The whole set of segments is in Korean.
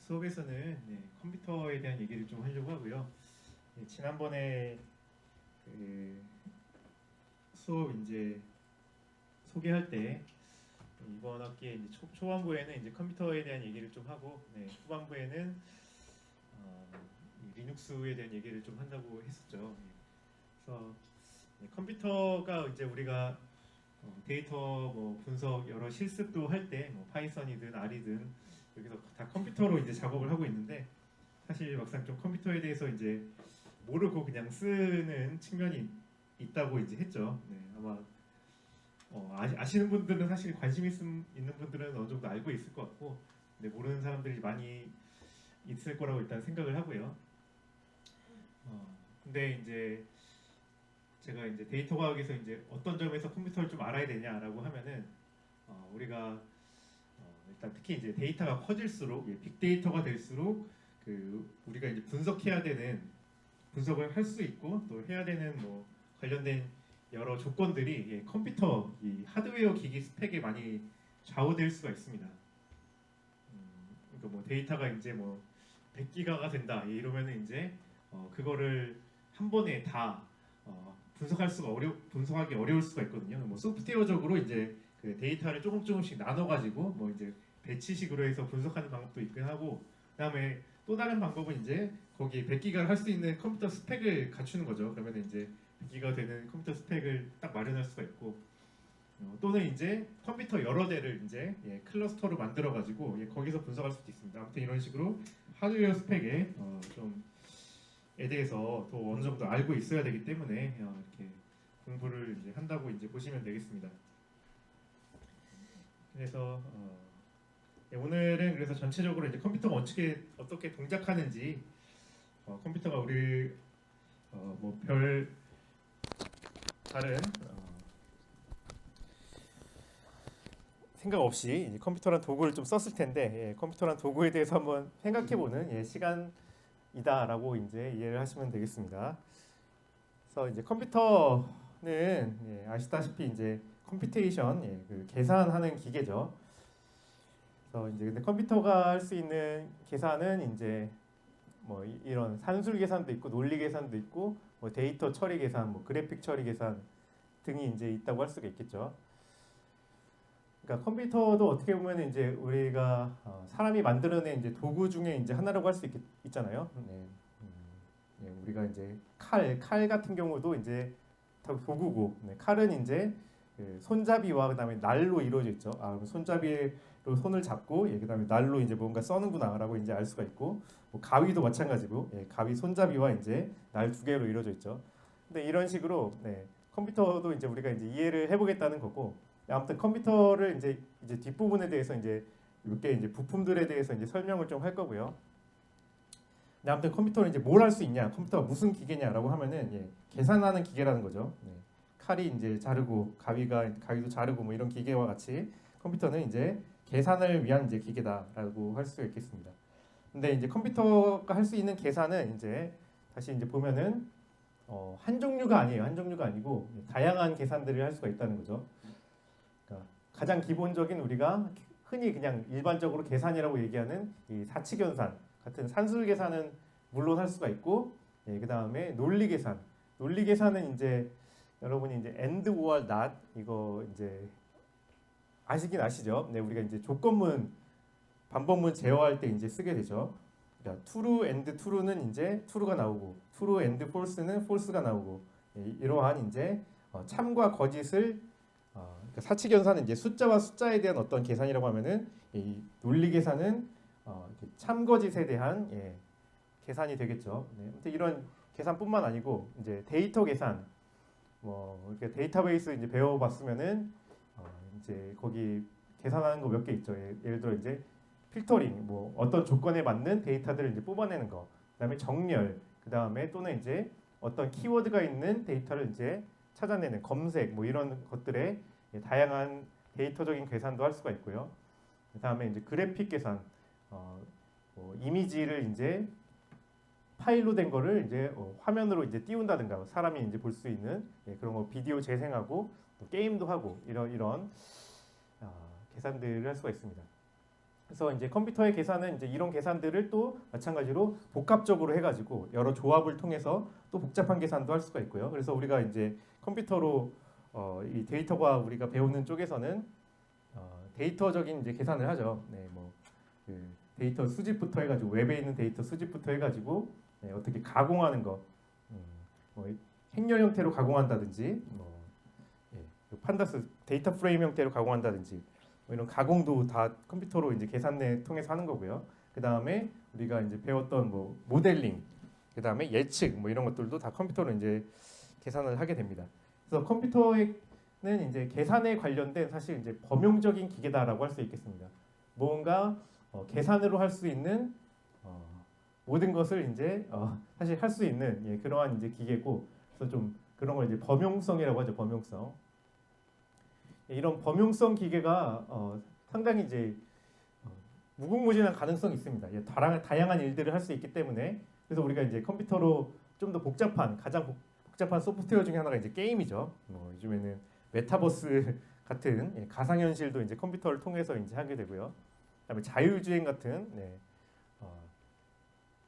수업에서는 컴퓨터에 대한 얘기를 좀 하려고 하고요. 지난번에 그 수업 이제 소개할 때 이번 학기에 이제 초반부에는 이제 컴퓨터에 대한 얘기를 좀 하고, 후반부에는 이 리눅스에 대한 얘기를 좀 한다고 했었죠. 그래서 컴퓨터가 이제 우리가 데이터 뭐 분석 여러 실습도 할 때 뭐 파이썬이든 R이든 여기서 다 컴퓨터로 이제 작업을 하고 있는데, 사실 막상 좀 컴퓨터에 대해서 이제 모르고 그냥 쓰는 측면이 있다고 이제 했죠. 아마 아시는 분들은 사실 있는 분들은 어느 정도 알고 있을 것 같고, 모르는 사람들이 많이 있을 거라고 일단 생각을 하고요. 근데 이제 제가 이제 데이터 과학에서 이제 어떤 점에서 컴퓨터를 좀 알아야 되냐라고 하면은, 우리가 일단 특히 이제 데이터가 커질수록, 빅데이터가 될수록 우리가 이제 분석을 할 수 있고 또 해야 되는 뭐 관련된 여러 조건들이 컴퓨터 이 하드웨어 기기 스펙에 많이 좌우될 수가 있습니다. 그러니까 뭐 데이터가 이제 뭐 100기가가 된다 이러면은 이제 그거를 한 번에 다 분석하기 어려울 수가 있거든요. 뭐 소프트웨어적으로 이제 그 데이터를 조금씩 나눠가지고 뭐 이제 배치식으로 해서 분석하는 방법도 있긴 하고, 그다음에 또 다른 방법은 이제 거기 100기가를 할 수 있는 컴퓨터 스펙을 갖추는 거죠. 그러면 이제 100기가 되는 컴퓨터 스펙을 딱 마련할 수가 있고, 또는 이제 컴퓨터 여러 대를 이제 클러스터로 만들어 가지고 거기서 분석할 수도 있습니다. 아무튼 이런 식으로 하드웨어 스펙에 좀에 대해서 더 어느 정도 알고 있어야 되기 때문에 이렇게 공부를 이제 한다고 이제 보시면 되겠습니다. 그래서 오늘은 그래서 전체적으로 이제 컴퓨터가 어떻게 동작하는지, 컴퓨터가 우리 뭐 별 다른 생각 없이 이제 컴퓨터란 도구를 좀 썼을 텐데, 컴퓨터란 도구에 대해서 한번 생각해보는 시간이다라고 이제 이해를 하시면 되겠습니다. 그래서 이제 컴퓨터는 아시다시피 이제 컴퓨테이션, 그 계산하는 기계죠. 그래서 이제 근데 컴퓨터가 할 수 있는 계산은 이제 뭐 이런 산술 계산도 있고 논리 계산도 있고 뭐 데이터 처리 계산, 뭐 그래픽 처리 계산 등이 이제 있다고 할 수가 있겠죠. 그러니까 컴퓨터도 어떻게 보면 이제 우리가 사람이 만들어낸 이제 도구 중에 이제 하나라고 할 수 있잖아요. 우리가 이제 칼 같은 경우도 이제 다 도구고, 칼은 이제 그 손잡이와 그다음에 날로 이루어져 있죠. 손잡이로 손을 잡고, 그다음에 날로 이제 뭔가 써는구나라고 이제 알 수가 있고, 뭐 가위도 마찬가지고, 가위 손잡이와 이제 날 두 개로 이루어져 있죠. 근데 이런 식으로 컴퓨터도 이제 우리가 이제 이해를 해보겠다는 거고, 아무튼 컴퓨터를 이제 뒷부분에 대해서 이제 몇 개 이제 부품들에 대해서 이제 설명을 좀 할 거고요. 근데 아무튼 컴퓨터는 이제 뭘 할 수 있냐, 컴퓨터가 무슨 기계냐라고 하면은 계산하는 기계라는 거죠. 칼이 이제 자르고 가위도 자르고 뭐 이런 기계와 같이 컴퓨터는 이제 계산을 위한 이제 기계다라고 할 수 있겠습니다. 근데 이제 컴퓨터가 할 수 있는 계산은 이제 다시 이제 보면은 한 종류가 아니에요. 한 종류가 아니고 다양한 계산들을 할 수가 있다는 거죠. 그러니까 가장 기본적인 우리가 흔히 그냥 일반적으로 계산이라고 얘기하는 이 사칙연산 같은 산술 계산은 물론 할 수가 있고, 그 다음에 논리 계산. 논리 계산은 이제 여러분이 이제 and or not 이거 이제 아시긴 아시죠? 우리가 이제 조건문 반복문 제어할 때 이제 쓰게 되죠. 그러니까 true and true는 이제 true가 나오고, true and false는 false가 나오고, 이러한 이제 참과 거짓을 그러니까 사칙연산은 이제 숫자와 숫자에 대한 어떤 계산이라고 하면은 이 논리 계산은 참거짓에 대한 계산이 되겠죠. 아무튼 이런 계산뿐만 아니고 이제 데이터 계산, 뭐 이렇게 데이터베이스 이제 배워봤으면은 이제 거기 계산하는 거 몇 개 있죠. 예를 들어 이제 필터링, 뭐 어떤 조건에 맞는 데이터들을 이제 뽑아내는 거, 그다음에 정렬, 그다음에 또는 이제 어떤 키워드가 있는 데이터를 이제 찾아내는 검색, 뭐 이런 것들의 다양한 데이터적인 계산도 할 수가 있고요. 그다음에 이제 그래픽 계산, 뭐 이미지를 이제 파일로 된 거를 이제 화면으로 이제 띄운다든가 사람이 이제 볼 수 있는 그런 거 비디오 재생하고 또 게임도 하고 이런 계산들을 할 수가 있습니다. 그래서 이제 컴퓨터의 계산은 이제 이런 계산들을 또 마찬가지로 복합적으로 해가지고 여러 조합을 통해서 또 복잡한 계산도 할 수가 있고요. 그래서 우리가 이제 컴퓨터로 이 데이터가 우리가 배우는 쪽에서는 데이터적인 이제 계산을 하죠. 네, 뭐그 데이터 수집부터 해가지고 웹에 있는 데이터 수집부터 해가지고 네, 어떻게 가공하는 거, 뭐 행렬 형태로 가공한다든지, 뭐 예, 그 판다스 데이터 프레임 형태로 가공한다든지. 뭐 이런 가공도 다 컴퓨터로 이제 계산을 통해서 하는 거고요. 그 다음에 우리가 이제 배웠던 뭐 모델링, 그 다음에 예측 뭐 이런 것들도 다 컴퓨터로 이제 계산을 하게 됩니다. 그래서 컴퓨터는 이제 계산에 관련된 사실 이제 범용적인 기계다라고 할 수 있겠습니다. 뭔가 계산으로 할 수 있는 모든 것을 이제 사실 할 수 있는 예, 그러한 이제 기계고, 그래서 좀 그런 걸 이제 범용성이라고 하죠. 범용성. 이런 범용성 기계가 상당히 이제 무궁무진한 가능성이 있습니다. 다양한 일들을 할 수 있기 때문에, 그래서 우리가 이제 컴퓨터로 좀 더 가장 복잡한 소프트웨어 중에 하나가 이제 게임이죠. 요즘에는 메타버스 같은 예, 가상현실도 이제 컴퓨터를 통해서 이제 하게 되고요. 그다음에 자율주행 같은 네,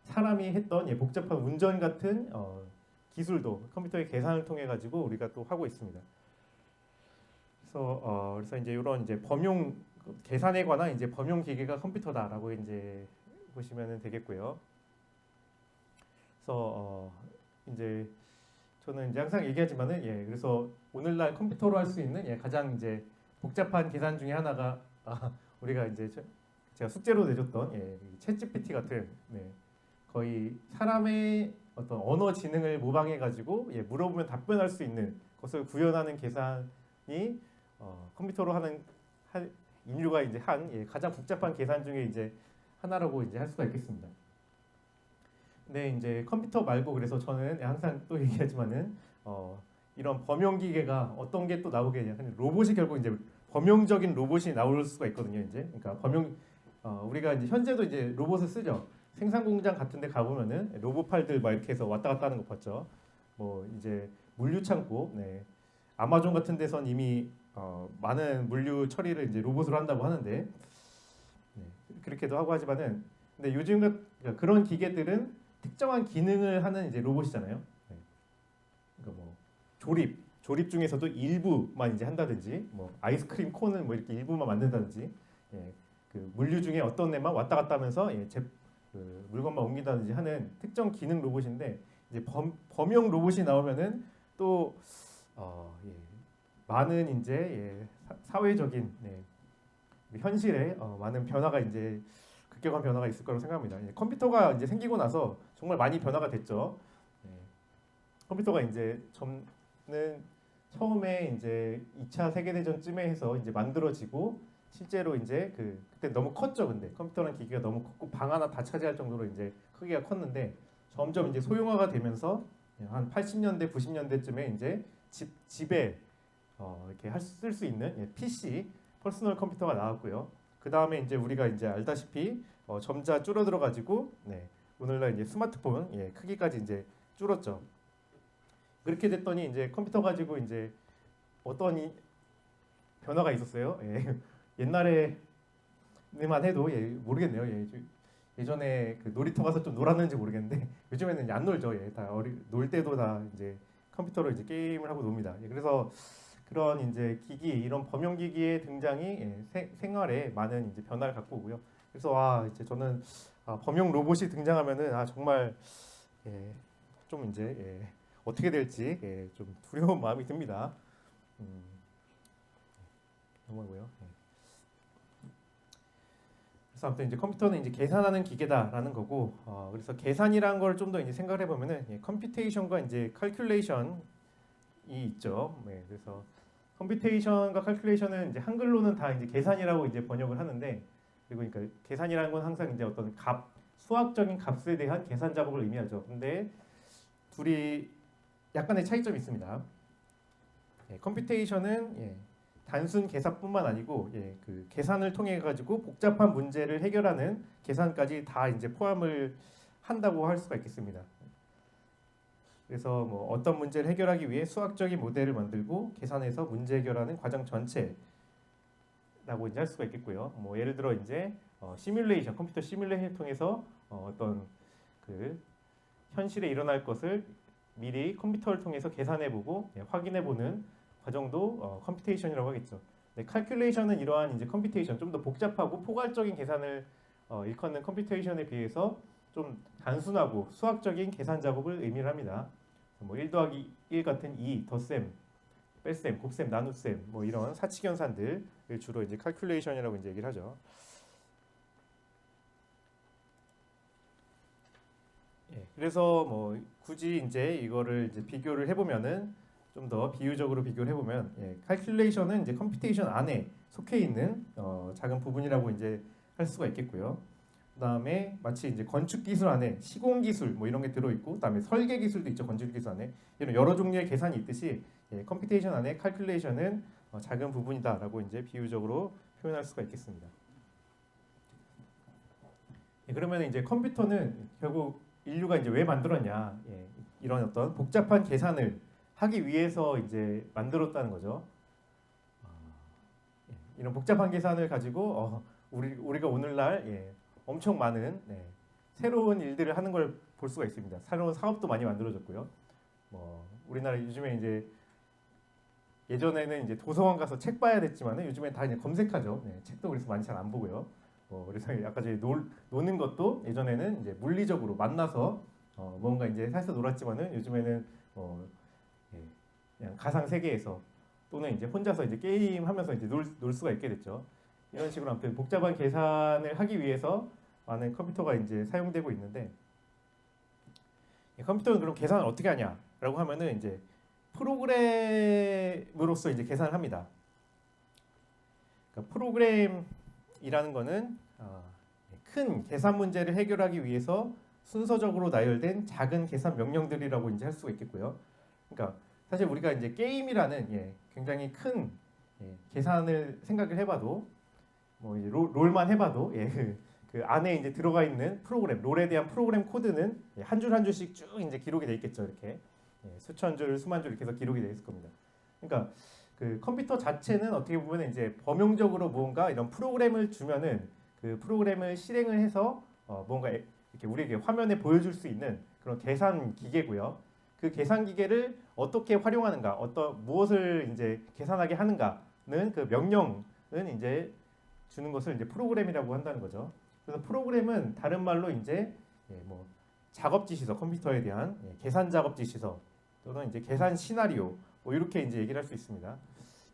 사람이 했던 예, 복잡한 운전 같은 기술도 컴퓨터의 계산을 통해 가지고 우리가 또 하고 있습니다. 그래서 이제 이런 이제 범용 계산에 관한 이제 범용 기계가 컴퓨터다라고 이제 보시면 되겠고요. 그래서 이제 저는 이제 항상 얘기하지만은 예, 그래서 오늘날 컴퓨터로 할 수 있는 예, 가장 이제 복잡한 계산 중에 하나가 우리가 이제 제가 숙제로 내줬던 예, 챗GPT 같은 네, 거의 사람의 어떤 언어 지능을 모방해 가지고 예, 물어보면 답변할 수 있는 것을 구현하는 계산이 컴퓨터로 하는 인류가 이제 한 예, 가장 복잡한 계산 중에 이제 하나라고 이제 할 수가 있겠습니다. 근데 이제 컴퓨터 말고 그래서 저는 항상 또 얘기하지만은 이런 범용 기계가 어떤 게 또 나오게 되냐면 로봇이 결국 이제 범용적인 로봇이 나올 수가 있거든요. 이제 그러니까 우리가 이제 현재도 이제 로봇을 쓰죠. 생산 공장 같은 데 가보면은 로봇팔들 막 이렇게 해서 왔다 갔다 하는 거 봤죠. 뭐 이제 물류 창고, 네. 아마존 같은 데선 이미 많은 물류 처리를 이제 로봇으로 한다고 하는데 네, 그렇게도 하고 하지만은 근데 요즘 그러니까 그런 기계들은 특정한 기능을 하는 이제 로봇이잖아요. 네. 그러니까 뭐 조립 중에서도 일부만 이제 한다든지 뭐 아이스크림 콘은 뭐 이렇게 일부만 만든다든지 예, 그 물류 중에 어떤 애만 왔다 갔다 하면서 예, 그 물건만 옮긴다든지 하는 특정 기능 로봇인데 이제 범용 로봇이 나오면은 또 예, 많은 이제 예, 사회적인 네, 현실에 많은 변화가 이제 급격한 변화가 있을 거라고 생각합니다. 예, 컴퓨터가 이제 생기고 나서 정말 많이 변화가 됐죠. 예, 컴퓨터가 이제 저는 처음에 이제 2차 세계대전쯤에 해서 이제 만들어지고 실제로 이제 그때 너무 컸죠. 근데 컴퓨터라는 기기가 너무 컸고 방 하나 다 차지할 정도로 이제 크기가 컸는데 점점 이제 소형화가 되면서 한 80년대, 90년대쯤에 이제 집에 이렇게 쓸 수 있는 예, PC 퍼스널 컴퓨터가 나왔고요. 그 다음에 이제 우리가 이제 알다시피 점자 줄어들어 가지고 네, 오늘날 이제 스마트폰 예, 크기까지 이제 줄었죠. 그렇게 됐더니 이제 컴퓨터 가지고 이제 어떤 변화가 있었어요. 예, 옛날에만 해도 예, 모르겠네요. 예, 예전에 그 놀이터 가서 좀 놀았는지 모르겠는데 요즘에는 이제 안 놀죠. 예, 놀 때도 다 이제 컴퓨터로 이제 게임을 하고 놉니다. 예, 그래서 그런 이제 이런 범용 기기의 등장이 예, 생활에 많은 이제 변화를 갖고 오고요. 그래서 이제 저는 범용 로봇이 등장하면은 정말 예, 좀 이제 예, 어떻게 될지 예, 좀 두려운 마음이 듭니다. 넘어가고요. 예. 그래서 아무튼 이제 컴퓨터는 이제 계산하는 기계다라는 거고, 그래서 계산이라는 걸 좀 더 이제 생각을 해보면은 예, 컴퓨테이션과 이제 칼큘레이션이 있죠. 네, 그래서 컴퓨테이션과 칼큘레이션은 이제 한글로는 다 이제 계산이라고 이제 번역을 하는데, 그리고 그러니까 계산이라는 건 항상 이제 어떤 수학적인 값에 대한 계산 작업을 의미하죠. 근데 둘이 약간의 차이점이 있습니다. 예, 컴퓨테이션은 예, 단순 계산뿐만 아니고 예, 그 계산을 통해 가지고 복잡한 문제를 해결하는 계산까지 다 이제 포함을 한다고 할 수가 있겠습니다. 그래서 뭐 어떤 문제를 해결하기 위해 수학적인 모델을 만들고 계산해서 문제 해결하는 과정 전체를 라고 이제 할 수가 있겠고요. 뭐 예를 들어 이제 시뮬레이션, 컴퓨터 시뮬레이션을 통해서 어떤 그 현실에 일어날 것을 미리 컴퓨터를 통해서 계산해보고 확인해보는 과정도 컴퓨테이션이라고 하겠죠. 네, 칼큘레이션은 이러한 이제 컴퓨테이션, 좀 더 복잡하고 포괄적인 계산을 일컫는 컴퓨테이션에 비해서 좀 단순하고 수학적인 계산 작업을 의미를 합니다. 뭐 1 더하기 1 같은 2, 덧셈, 뺄셈, 곱셈, 나눗셈 뭐 이런 사칙연산들을 주로 이제 칼큘레이션이라고 이제 얘기를 하죠. 예, 그래서 뭐 굳이 이제 이거를 이제 비교를 해보면은 좀 더 비유적으로 비교를 해보면 칼큘레이션은 이제 컴퓨테이션 안에 속해 있는 작은 부분이라고 이제 할 수가 있겠고요. 그다음에 마치 이제 건축 기술 안에 시공 기술 뭐 이런 게 들어 있고, 그다음에 설계 기술도 있죠. 건축 기술 안에 이런 여러 종류의 계산이 있듯이 컴퓨테이션 안에 칼큘레이션은 작은 부분이다라고 이제 비유적으로 표현할 수가 있겠습니다. 그러면 이제 컴퓨터는 결국 인류가 이제 왜 만들었냐? 이런 어떤 복잡한 계산을 하기 위해서 이제 만들었다는 거죠. 이런 복잡한 계산을 가지고 우리가 오늘날 엄청 많은 새로운 일들을 하는 걸 볼 수가 있습니다. 새로운 사업도 많이 만들어졌고요. 뭐 우리나라 요즘에 이제 예전에는 이제 도서관 가서 책 봐야 됐지만은 요즘에 다 이제 검색하죠. 책도 그래서 많이 잘 안 보고요. 그래서 아까 전에 노는 것도 예전에는 이제 물리적으로 만나서 뭔가 이제 사서 놀았지만은 요즘에는 그냥 가상 세계에서 또는 이제 혼자서 이제 게임하면서 이제 놀 수가 있게 됐죠. 이런 식으로 아무튼 복잡한 계산을 하기 위해서 많은 컴퓨터가 이제 사용되고 있는데, 컴퓨터는 그럼 계산을 어떻게 하냐라고 하면은 이제 프로그램으로서 이제 계산을 합니다. 그러니까 프로그램이라는 거는 큰 계산 문제를 해결하기 위해서 순서적으로 나열된 작은 계산 명령들이라고 이제 할 수가 있겠고요. 그러니까 사실 우리가 이제 게임이라는 굉장히 큰 계산을 생각을 해봐도 뭐 이제 롤만 해봐도 그 안에 이제 들어가 있는 프로그램, 롤에 대한 프로그램 코드는 한 줄 한 줄씩 쭉 이제 기록이 돼 있겠죠. 이렇게 수천 줄, 수만 줄 이렇게 해서 기록이 돼 있을 겁니다. 그러니까 그 컴퓨터 자체는 어떻게 보면 이제 범용적으로 뭔가 이런 프로그램을 주면은 그 프로그램을 실행을 해서 뭔가 이렇게 우리에게 화면에 보여줄 수 있는 그런 계산 기계고요. 그 계산 기계를 어떻게 활용하는가, 무엇을 이제 계산하게 하는가는 그 명령은 이제 주는 것을 이제 프로그램이라고 한다는 거죠. 그래서 프로그램은 다른 말로 이제 뭐 작업 지시서, 컴퓨터에 대한 계산 작업 지시서 또는 이제 계산 시나리오 뭐 이렇게 이제 얘기를 할 수 있습니다.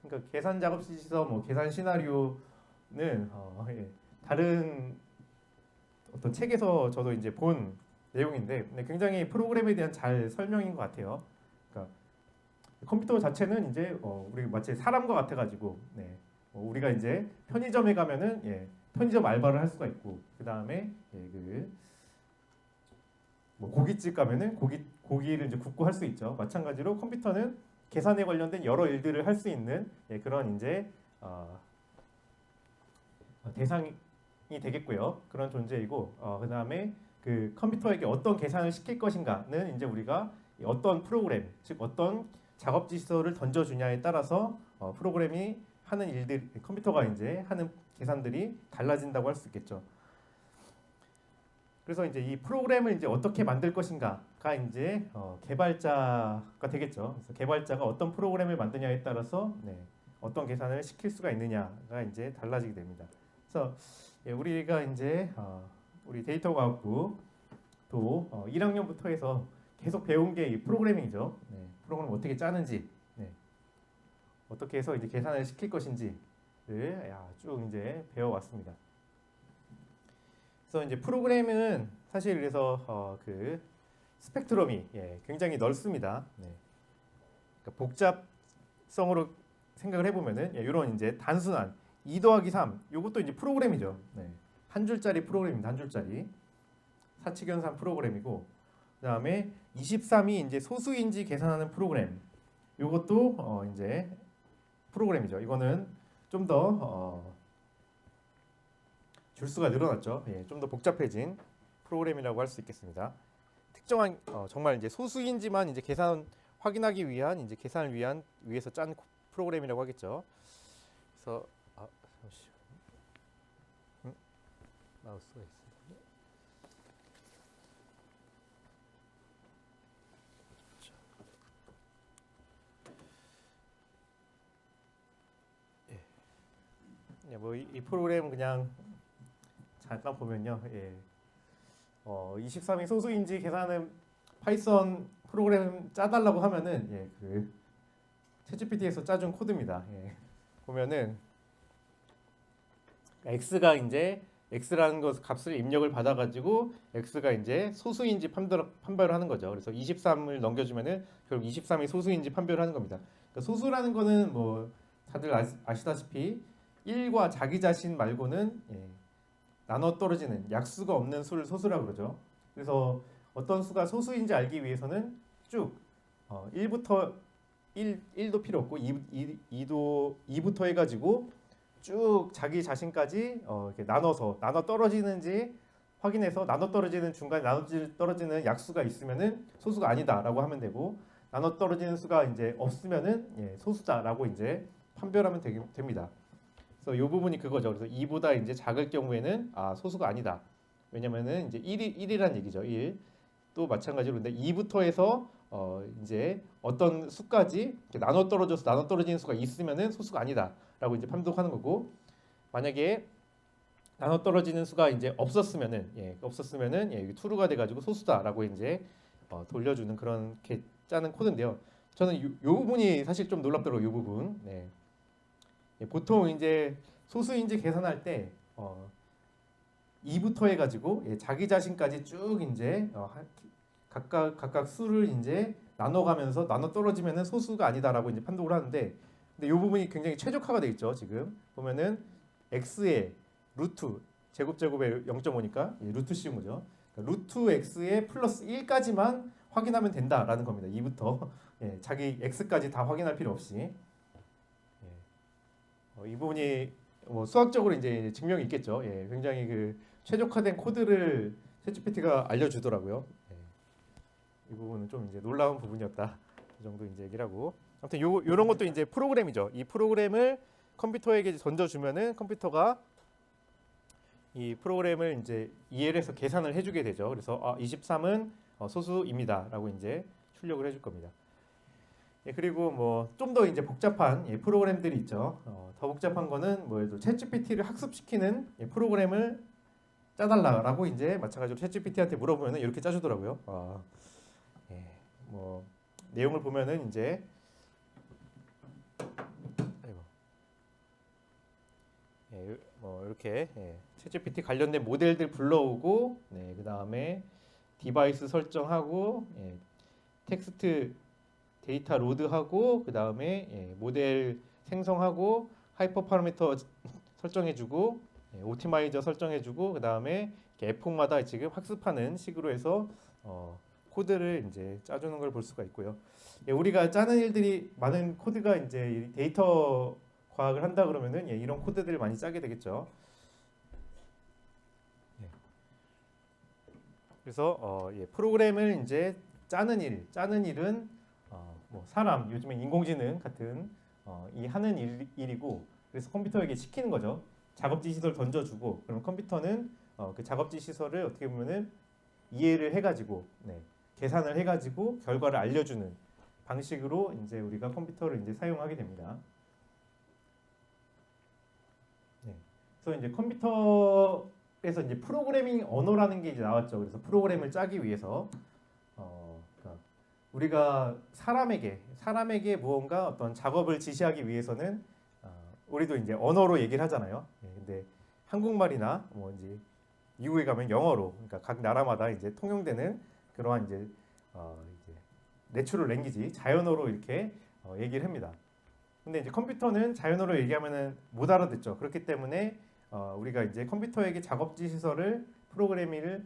그러니까 계산 작업 지시서, 뭐 계산 시나리오는 다른 어떤 책에서 저도 이제 본 내용인데 굉장히 프로그램에 대한 잘 설명인 것 같아요. 그러니까 컴퓨터 자체는 이제 우리 마치 사람과 같아가지고 우리가 이제 편의점에 가면은 편의점 알바를 할 수가 있고, 그 다음에 뭐 고깃집 가면은 고기를 이제 굽고 할 수 있죠. 마찬가지로 컴퓨터는 계산에 관련된 여러 일들을 할 수 있는 그런 이제 대상이 되겠고요. 그런 존재이고, 그 다음에 그 컴퓨터에게 어떤 계산을 시킬 것인가는 이제 우리가 어떤 프로그램, 즉 어떤 작업 지시서를 던져주냐에 따라서 프로그램이 하는 일들, 컴퓨터가 이제 하는 계산들이 달라진다고 할 수 있겠죠. 그래서 이제 이 프로그램을 이제 어떻게 만들 것인가가 이제 개발자가 되겠죠. 그래서 개발자가 어떤 프로그램을 만드냐에 따라서 어떤 계산을 시킬 수가 있느냐가 이제 달라지게 됩니다. 그래서 우리가 이제 우리 데이터 과학부 또 1학년부터 해서 계속 배운 게 이 프로그래밍이죠. 프로그램을 어떻게 짜는지, 어떻게 해서 이제 계산을 시킬 것인지를 쭉 이제 배워왔습니다. 그래서 이제 프로그램은 사실 그래서 그 스펙트럼이 굉장히 넓습니다. 그러니까 복잡성으로 생각을 해보면은 이런 이제 단순한 2 더하기 3 이것도 이제 프로그램이죠. 한 줄짜리 프로그램입니다. 한 줄짜리 사칙연산 프로그램이고, 그다음에 23이 이제 소수인지 계산하는 프로그램. 이것도 이제 프로그램이죠. 이거는 좀 더 줄수가 늘어났죠. 좀 더 복잡해진 프로그램이라고 할 수 있겠습니다. 특정한 정말 이제 소수인지만 이제 계산 확인하기 위한 이제 계산을 위해서 짠 프로그램이라고 하겠죠. 그래서 잠시만요. 마우스가 있습니다. 예, 뭐이 프로그램 그냥 잠깐 보면요. 예. 23인 소수인지 계산은 파이썬 프로그램 짜달라고 하면은 예, 그 챗GPT에서 짜준 코드입니다. 예. 보면은 x가 이제 x라는 것 값을 입력을 받아가지고 x가 이제 소수인지 판별을 하는 거죠. 그래서 23을 넘겨주면은 결국 23이 소수인지 판별을 하는 겁니다. 그러니까 소수라는 거는 뭐 다들 아시다시피 1과 자기 자신 말고는 예, 나눠 떨어지는 약수가 없는 수를 소수라고 그러죠. 그래서 어떤 수가 소수인지 알기 위해서는 쭉 1부터 1도 필요 없고 2부터 해가지고 쭉 자기 자신까지 이렇게 나눠 떨어지는지 확인해서 나눠 떨어지는 중간에 나눠 떨어지는 약수가 있으면은 소수가 아니다라고 하면 되고 나눠 떨어지는 수가 이제 없으면은 예, 소수다라고 이제 판별하면 됩니다. 그래서 이 부분이 그거죠. 그래서 2보다 이제 작을 경우에는 소수가 아니다. 왜냐면은 이제 1이란 얘기죠. 1. 또 마찬가지로 근데 2부터 해서 이제 어떤 수까지 나눠 떨어지는 수가 있으면은 소수가 아니다라고 이제 판독하는 거고 만약에 나눠 떨어지는 수가 이제 없었으면은 이게 true가 돼가지고 소수다라고 이제 돌려주는 그런 게 짜는 코드인데요. 저는 요 부분이 사실 좀 놀랍더라고요. 요 부분. 네. 보통 이제 소수인지 계산할 때 2부터 해가지고 자기 자신까지 쭉 이제 각각 수를 이제 나눠가면서 나눠 떨어지면은 소수가 아니다라고 이제 판독을 하는데 근데 이 부분이 굉장히 최적화가 되어 있죠. 지금 보면은 x의 루트 제곱에 0.5니까 루트 씌운 거죠. 그러니까 루트 x의 플러스 1까지만 확인하면 된다라는 겁니다. 2부터 자기 x까지 다 확인할 필요 없이 이 부분이 뭐 수학적으로 이제 증명이 있겠죠. 예, 굉장히 그 최적화된 코드를 챗GPT가 알려주더라고요. 이 부분은 좀 이제 놀라운 부분이었다. 이 정도 이제 얘기를 하고 아무튼 요런 것도 이제 프로그램이죠. 이 프로그램을 컴퓨터에게 던져주면은 컴퓨터가 이 프로그램을 이제 이해해서 계산을 해주게 되죠. 그래서 23은 소수입니다라고 이제 출력을 해줄 겁니다. 예, 그리고 뭐 좀 더 이제 복잡한 프로그램들이 있죠. 더 복잡한 거는 뭐 예를 들어 챗GPT를 학습시키는 프로그램을 짜달라라고 이제 마찬가지로 챗GPT한테 물어보면은 이렇게 짜주더라고요. 예, 뭐 내용을 보면은 이제 아이고, 뭐 이렇게 챗GPT 관련된 모델들 불러오고, 그 다음에 디바이스 설정하고, 텍스트 데이터 로드하고 그 다음에 모델 생성하고 하이퍼 파라미터 설정해주고 오티마이저 설정해주고 그 다음에 에폭마다 지금 학습하는 식으로 해서 코드를 이제 짜주는 걸 볼 수가 있고요. 우리가 짜는 일들이 많은 코드가 이제 데이터 과학을 한다 그러면은 이런 코드들을 많이 짜게 되겠죠. 그래서 프로그램을 이제 짜는 일은 뭐 사람 요즘에 인공지능 같은 이 하는 일이고 그래서 컴퓨터에게 시키는 거죠. 작업지 시설 던져주고 그럼 컴퓨터는 그 작업지 시설을 어떻게 보면은 이해를 해가지고 계산을 해가지고 결과를 알려주는 방식으로 이제 우리가 컴퓨터를 이제 사용하게 됩니다. 그래서 이제 컴퓨터에서 이제 프로그래밍 언어라는 게 이제 나왔죠. 그래서 프로그램을 짜기 위해서 그러니까 우리가 사람에게 무언가 어떤 작업을 지시하기 위해서는 우리도 이제 언어로 얘기를 하잖아요. 근데 한국말이나 뭐 이제 미국에 가면 영어로 그러니까 각 나라마다 이제 통용되는 그러한 이제 내추럴 랭귀지 자연어로 이렇게 얘기를 합니다. 근데 이제 컴퓨터는 자연어로 얘기하면은 못 알아듣죠. 그렇기 때문에 우리가 이제 컴퓨터에게 작업지 시설을 프로그래밍을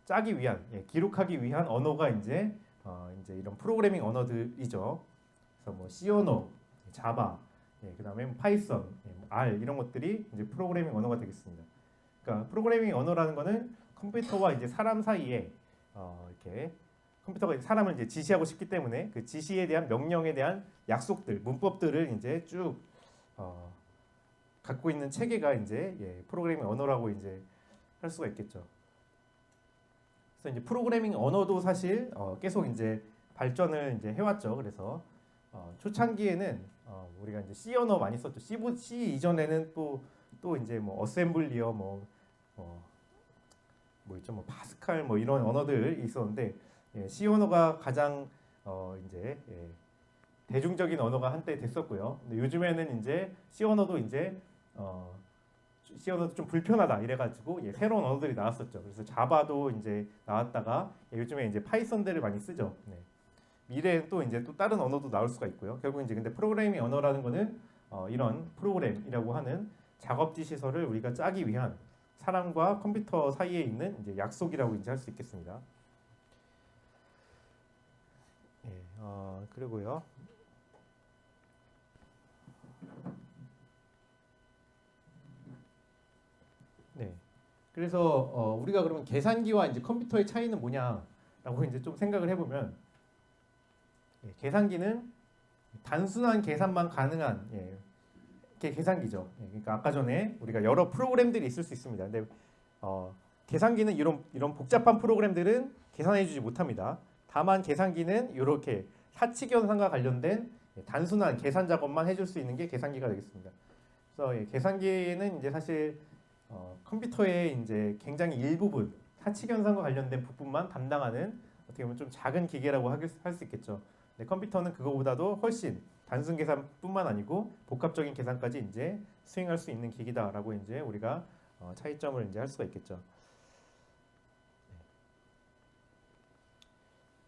짜기 위한 기록하기 위한 언어가 이제 이런 프로그래밍 언어들이죠. 그래서 뭐 C 언어, 자바, 그다음에 파이썬, R 이런 것들이 이제 프로그래밍 언어가 되겠습니다. 그러니까 프로그래밍 언어라는 거는 컴퓨터와 이제 사람 사이에 이렇게 컴퓨터가 사람을 이제 지시하고 싶기 때문에 그 지시에 대한 명령에 대한 약속들, 문법들을 이제 쭉 갖고 있는 체계가 이제 프로그래밍 언어라고 이제 할 수가 있겠죠. 그래서 이제 프로그래밍 언어도 사실 계속 이제 발전을 이제 해왔죠. 그래서 초창기에는 우리가 이제 C 언어 많이 썼죠. C 이전에는 또 이제 뭐 어셈블리어 뭐 있죠, 뭐 파스칼 뭐 이런 언어들이 있었는데 C 언어가 가장 이제 대중적인 언어가 한때 됐었고요. 근데 요즘에는 이제 C 언어도 이제 C 언어도 좀 불편하다 이래가지고 새로운 언어들이 나왔었죠. 그래서 자바도 이제 나왔다가 요즘에 이제 파이썬들을 많이 쓰죠. 네. 미래엔 또 이제 또 다른 언어도 나올 수가 있고요. 결국 이제 근데 프로그래밍 언어라는 거는 이런 프로그램이라고 하는 작업지 시설을 우리가 짜기 위한 사람과 컴퓨터 사이에 있는 이제 약속이라고 이제 할 수 있겠습니다. 그리고요. 네. 그래서 우리가 그러면 계산기와 이제 컴퓨터의 차이는 뭐냐라고 이제 좀 생각을 해보면 계산기는 단순한 계산만 가능한 계산기죠. 그러니까 아까 전에 우리가 여러 프로그램들이 있을 수 있습니다. 근데 계산기는 이런 복잡한 프로그램들은 계산해주지 못합니다. 다만 계산기는 이렇게 사칙연산과 관련된 단순한 계산 작업만 해줄 수 있는 게 계산기가 되겠습니다. 그래서 계산기는 이제 사실 컴퓨터의 이제 굉장히 일부분 사칙연산과 관련된 부분만 담당하는 어떻게 보면 좀 작은 기계라고 할 수 있겠죠. 근데 컴퓨터는 그거보다도 훨씬 단순 계산뿐만 아니고 복합적인 계산까지 이제 수행할 수 있는 기기다라고 이제 우리가 차이점을 이제 할 수가 있겠죠.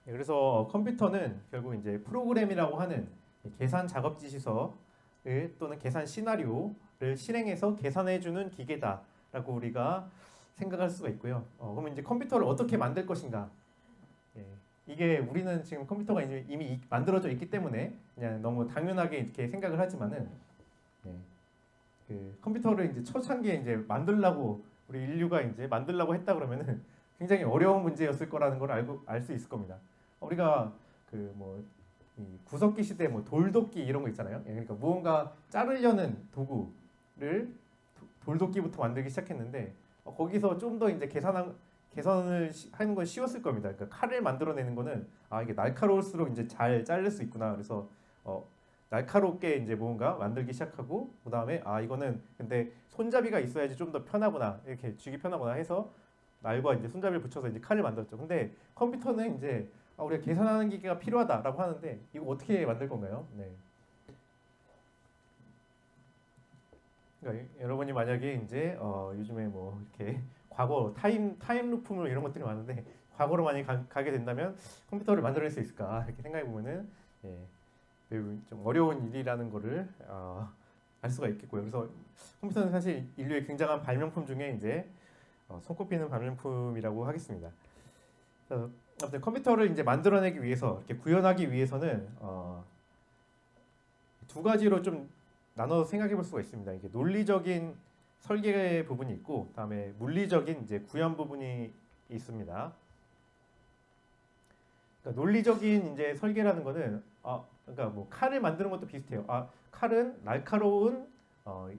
그래서 컴퓨터는 결국 이제 프로그램이라고 하는 계산 작업지 시설을 또는 계산 시나리오를 실행해서 계산해주는 기계다라고 우리가 생각할 수가 있고요. 그러면 이제 컴퓨터를 어떻게 만들 것인가? 이게 우리는 지금 컴퓨터가 이미 만들어져 있기 때문에 그냥 너무 당연하게 이렇게 생각을 하지만은 그 컴퓨터를 이제 초창기에 이제 만들려고 우리 인류가 이제 만들려고 했다 그러면은 굉장히 어려운 문제였을 거라는 걸 알 수 있을 겁니다. 우리가 그 뭐 구석기 시대 뭐 돌도끼 이런 거 있잖아요. 그러니까 무언가 자르려는 도구를 돌도끼부터 만들기 시작했는데 거기서 좀 더 이제 계산을 하는 건 쉬웠을 겁니다. 그러니까 칼을 만들어내는 거는 이게 날카로울수록 이제 잘 자를 수 있구나. 그래서 날카롭게 이제 뭔가 만들기 시작하고 그 다음에 이거는 근데 손잡이가 있어야지 좀 더 편하구나 이렇게 쥐기 편하구나 해서 날과 이제 손잡이를 붙여서 이제 칼을 만들었죠. 근데 컴퓨터는 이제 우리가 계산하는 기계가 필요하다라고 하는데 이거 어떻게 만들 건가요? 네. 그러니까 여러분이 만약에 이제 요즘에 뭐 이렇게 과거 타임 루프물 이런 것들이 많은데 과거로 많이 가게 된다면 컴퓨터를 만들어낼 수 있을까 이렇게 생각해 보면은 매우 좀 어려운 일이라는 거를 알 수가 있겠고요. 그래서 컴퓨터는 사실 인류의 굉장한 발명품 중에 이제 손꼽히는 발명품이라고 하겠습니다. 아무튼 컴퓨터를 이제 만들어내기 위해서 이렇게 구현하기 위해서는 두 가지로 좀 나눠서 생각해 볼 수가 있습니다. 이게 논리적인 설계 부분이 있고, 그다음에 물리적인 이제 구현 부분이 있습니다. 그러니까 논리적인 이제 설계라는 거는 그러니까 뭐 칼을 만드는 것도 비슷해요. 칼은 날카로운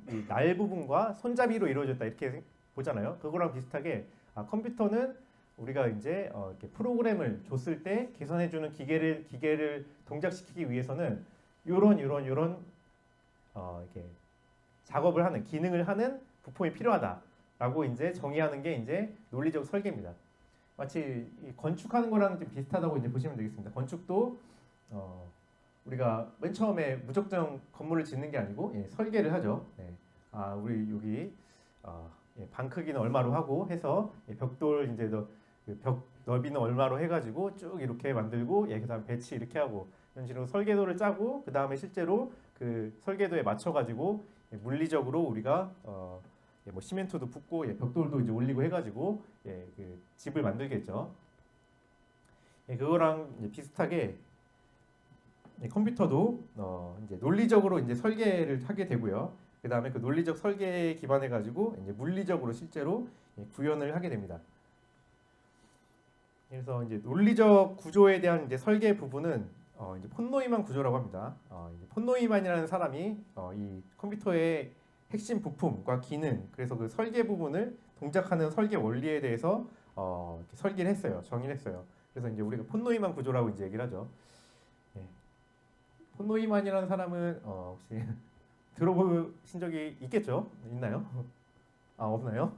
이 날 부분과 손잡이로 이루어졌다 이렇게 보잖아요. 그거랑 비슷하게 컴퓨터는 우리가 이제 이렇게 프로그램을 줬을 때 계산해주는 기계를 동작시키기 위해서는 이런 이렇게 작업을 하는 기능을 하는 부품이 필요하다라고 이제 정의하는 게 이제 논리적 설계입니다. 마치 건축하는 거랑 좀 비슷하다고 이제 보시면 되겠습니다. 건축도 우리가 맨 처음에 무작정 건물을 짓는 게 아니고 설계를 하죠. 우리 여기 방 크기는 얼마로 하고 해서 벽돌 이제 벽 너비는 얼마로 해가지고 쭉 이렇게 만들고 그다음 배치 이렇게 하고 이런 식으로 설계도를 짜고 그 다음에 실제로 그 설계도에 맞춰가지고 물리적으로 우리가 뭐 시멘트도 붓고 벽돌도 이제 올리고 해가지고 그 집을 만들겠죠. 그거랑 이제 비슷하게 컴퓨터도 이제 논리적으로 이제 설계를 하게 되고요. 그 다음에 그 논리적 설계에 기반해 가지고 이제 물리적으로 실제로 구현을 하게 됩니다. 그래서 이제 논리적 구조에 대한 이제 설계 부분은 이제 폰 노이만 구조라고 합니다. 이제 폰 노이만이라는 사람이 이 컴퓨터의 핵심 부품과 기능, 그래서 그 설계 부분을 동작하는 설계 원리에 대해서 이렇게 설계를 했어요. 정의를 했어요. 그래서 이제 우리가 폰노이만 구조라고 이제 얘기를 하죠. 예. 폰노이만이라는 사람은 혹시 들어보신 적이 있겠죠? 있나요? 아, 없나요?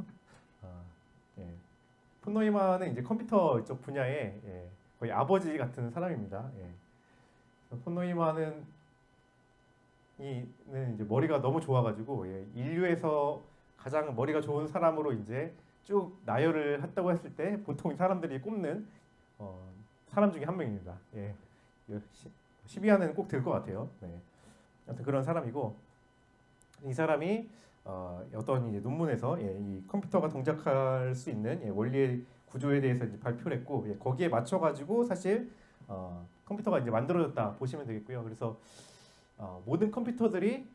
아, 예. 폰노이만은 이제 컴퓨터 쪽 분야의 거의 아버지 같은 사람입니다. 예. 폰노이만은 이제 머리가 너무 좋아가지고 인류에서 가장 머리가 좋은 사람으로 이제 쭉 나열을 했다고 했을 때 보통 사람들이 꼽는 사람 중에 한 명입니다. 예. 10위 안에는 꼭 들 것 같아요. 네. 아무튼 그런 사람이고 이 사람이 어떤 이제 논문에서 이 컴퓨터가 동작할 수 있는 원리의 구조에 대해서 이제 발표를 했고 거기에 맞춰가지고 사실 컴퓨터가 이제 만들어졌다 보시면 되겠고요. 그래서 모든 컴퓨터들이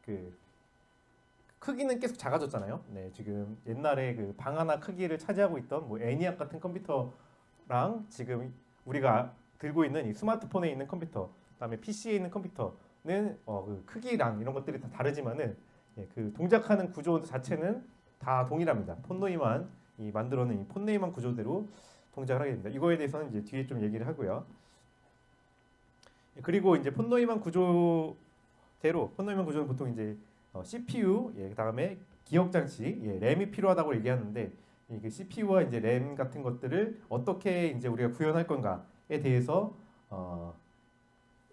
그 크기는 계속 작아졌잖아요. 네, 지금 옛날에 그 방 하나 크기를 차지하고 있던 뭐 애니악 같은 컴퓨터랑 지금 우리가 들고 있는 이 스마트폰에 있는 컴퓨터, 그다음에 PC에 있는 컴퓨터는 그 크기랑 이런 것들이 다 다르지만은 그 동작하는 구조 자체는 다 동일합니다. 폰노이만이 만들어낸 이 폰노이만 구조대로 동작을 하게 됩니다. 이거에 대해서는 이제 뒤에 좀 얘기를 하고요. 그리고 이제 폰노이만 구조는 보통 이제 CPU, 그다음에 기억 장치, 램이 필요하다고 얘기하는데 그 CPU와 이제 램 같은 것들을 어떻게 이제 우리가 구현할 건가에 대해서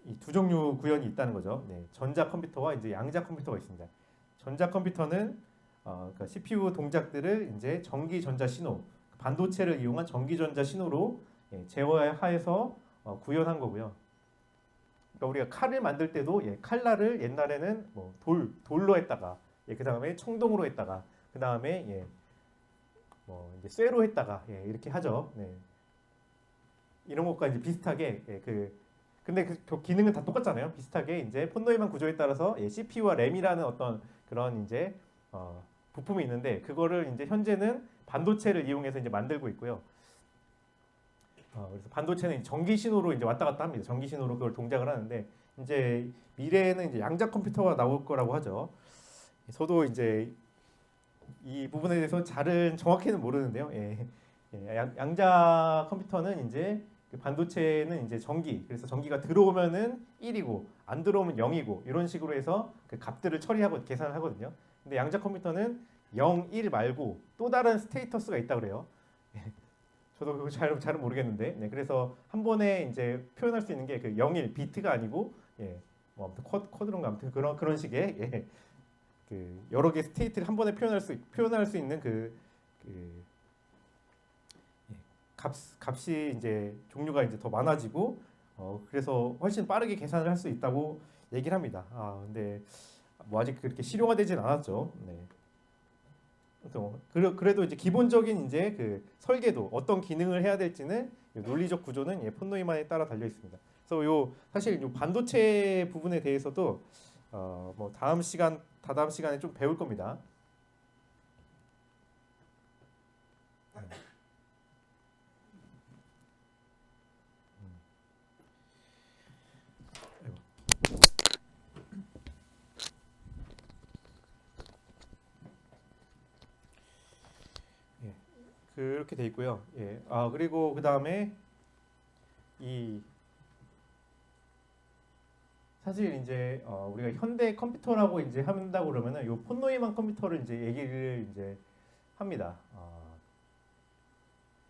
이 두 종류 구현이 있다는 거죠. 네, 전자 컴퓨터와 이제 양자 컴퓨터가 있습니다. 전자 컴퓨터는 그러니까 CPU 동작들을 이제 전기 전자 신호, 반도체를 이용한 전기 전자 신호로 제어하여서 구현한 거고요. 그러니까 우리가 칼을 만들 때도 칼날을 옛날에는 뭐 돌로 했다가 그 다음에 청동으로 했다가 그 다음에 뭐 이제 쇠로 했다가 이렇게 하죠. 네. 이런 것과 이제 비슷하게 근데 그 기능은 다 똑같잖아요. 비슷하게 이제 폰노이만 구조에 따라서 CPU와 램이라는 어떤 그런 이제 부품이 있는데 그거를 이제 현재는 반도체를 이용해서 이제 만들고 있고요. 그래서 반도체는 전기 신호로 이제 왔다 갔다 합니다. 전기 신호로 그걸 동작을 하는데 이제 미래에는 이제 양자 컴퓨터가 나올 거라고 하죠. 저도 이제 이 부분에 대해서 잘은 정확히는 모르는데요. 양자 컴퓨터는 이제 그 반도체는 이제 전기, 그래서 전기가 들어오면은 1이고 안 들어오면 0이고 이런 식으로 해서 그 값들을 처리하고 계산을 하거든요. 근데 양자 컴퓨터는 0, 1 말고 또 다른 스테이터스가 있다 그래요. 저도 그거 잘은 모르겠는데, 그래서 한 번에 이제 표현할 수 있는 게 그 0일 비트가 아니고, 뭐 아무튼 코드론가 아무튼 그런 식의 그 여러 개 스테이트를 한 번에 표현할 수 있는 값이 이제 종류가 이제 더 많아지고, 그래서 훨씬 빠르게 계산을 할 수 있다고 얘기를 합니다. 근데 뭐 아직 그렇게 실용화되진 않았죠. 네. 그래도 이제 기본적인 이제 그 설계도 어떤 기능을 해야 될지는 논리적 구조는 폰노이만에 따라 달려 있습니다. 그래서 사실 요 반도체 부분에 대해서도 뭐 다다음 시간에 좀 배울 겁니다. 그렇게 돼 있고요. 그리고 그 다음에 사실 이제 우리가 현대 컴퓨터라고 이제 한다고 그러면은 요 폰노이만 컴퓨터를 이제 얘기를 이제 합니다.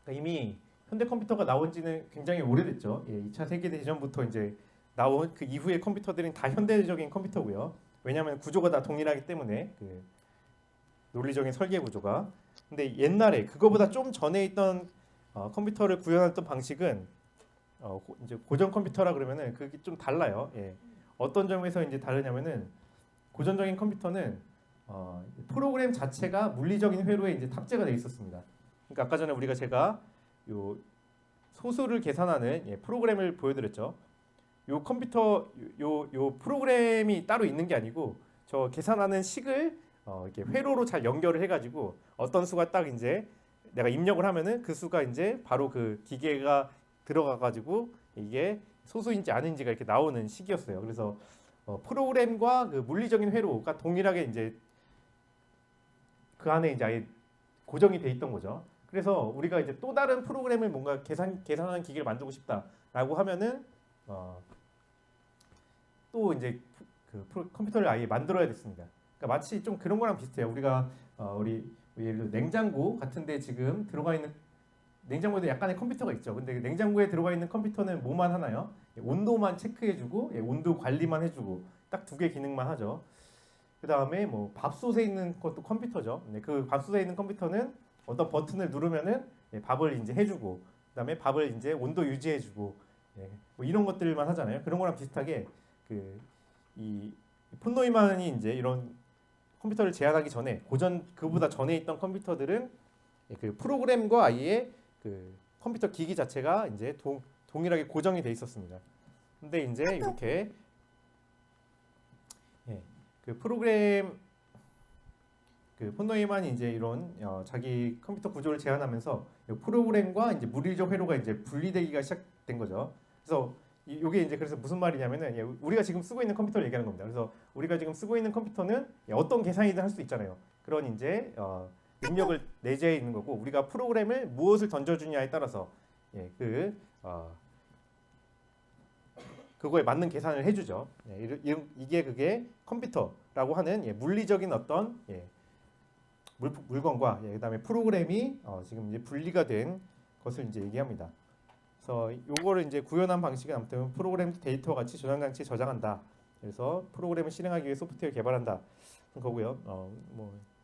그러니까 이미 현대 컴퓨터가 나온 지는 굉장히 오래됐죠. 2차 세계 대전부터 이제 나온 그 이후의 컴퓨터들은 다 현대적인 컴퓨터고요. 왜냐하면 구조가 다 동일하기 때문에 그 논리적인 설계 구조가. 근데 옛날에 그거보다 좀 전에 있던 컴퓨터를 구현했던 방식은 이제 고전 컴퓨터라 그러면은 그게 좀 달라요. 어떤 점에서 이제 다르냐면은 고전적인 컴퓨터는 프로그램 자체가 물리적인 회로에 이제 탑재가 돼 있었습니다. 그러니까 아까 전에 제가 요 소수를 계산하는 프로그램을 보여드렸죠. 요 컴퓨터 요 프로그램이 따로 있는 게 아니고 저 계산하는 식을 이렇게 회로로 잘 연결을 해가지고 어떤 수가 딱 이제 내가 입력을 하면은 그 수가 이제 바로 그 기계가 들어가가지고 이게 소수인지 아닌지가 이렇게 나오는 식이었어요. 그래서 프로그램과 그 물리적인 회로가 동일하게 이제 그 안에 이제 아예 고정이 돼 있던 거죠. 그래서 우리가 이제 또 다른 프로그램을 뭔가 계산하는 기기를 만들고 싶다라고 하면은 또 이제 컴퓨터를 아예 만들어야 됐습니다. 그러니까 마치 좀 그런 거랑 비슷해요. 우리가 우리 예를 들어 냉장고 같은데 지금 들어가 있는 냉장고에도 약간의 컴퓨터가 있죠. 근데 냉장고에 들어가 있는 컴퓨터는 뭐만 하나요? 온도만 체크해주고 온도 관리만 해주고 딱 두 개 기능만 하죠. 그 다음에 뭐 밥솥에 있는 것도 컴퓨터죠. 그 밥솥에 있는 컴퓨터는 어떤 버튼을 누르면은 밥을 이제 해주고, 그다음에 밥을 이제 온도 유지해주고, 뭐 이런 것들만 하잖아요. 그런 거랑 비슷하게 이 폰 노이만이 이제 이런 컴퓨터를 제안하기 전에 그보다 전에 있던 컴퓨터들은 그 프로그램과 아예 그 컴퓨터 기기 자체가 이제 동일하게 고정이 돼 있었습니다. 근데 이제 이렇게 그 프로그램 폰 노이만이 이제 이런 자기 컴퓨터 구조를 제안하면서 프로그램과 이제 물리적 회로가 이제 분리되기가 시작된 거죠. 그래서 이게 이제 그래서 무슨 말이냐면은 우리가 지금 쓰고 있는 컴퓨터를 얘기하는 겁니다. 그래서 우리가 지금 쓰고 있는 컴퓨터는 어떤 계산이든 할 수 있잖아요. 그런 이제 능력을 내재해 있는 거고, 우리가 프로그램을 무엇을 던져주냐에 따라서 그거에 맞는 계산을 해주죠. 이게 그게 컴퓨터라고 하는 물리적인 어떤 물건과 그다음에 프로그램이 지금 이제 분리가 된 것을 이제 얘기합니다. 그래서 요거를 이제 구현한 방식은 아무튼 프로그램 데이터 같이 저장 장치에 저장한다. 그래서 프로그램을 실행하기 위해 소프트웨어 개발한다. 그런 거고요. 뭐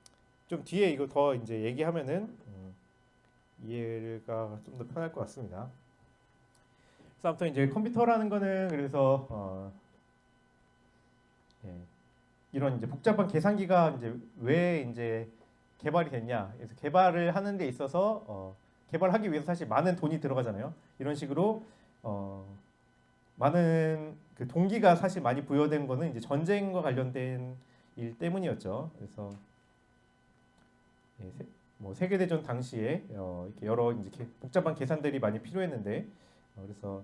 좀 뒤에 이거 더 이제 얘기하면은 이해가 좀 더 편할 것 같습니다. 그래서 아무튼 이제 컴퓨터라는 거는 그래서 이런 이제 복잡한 계산기가 이제 왜 이제 개발이 됐냐? 그래서 개발을 하는 데 있어서 개발하기 위해서 사실 많은 돈이 들어가잖아요. 이런 식으로 많은 그 동기가 사실 많이 부여된 거는 이제 전쟁과 관련된 일 때문이었죠. 그래서 뭐 세계 대전 당시에 이렇게 여러 이제 복잡한 계산들이 많이 필요했는데 그래서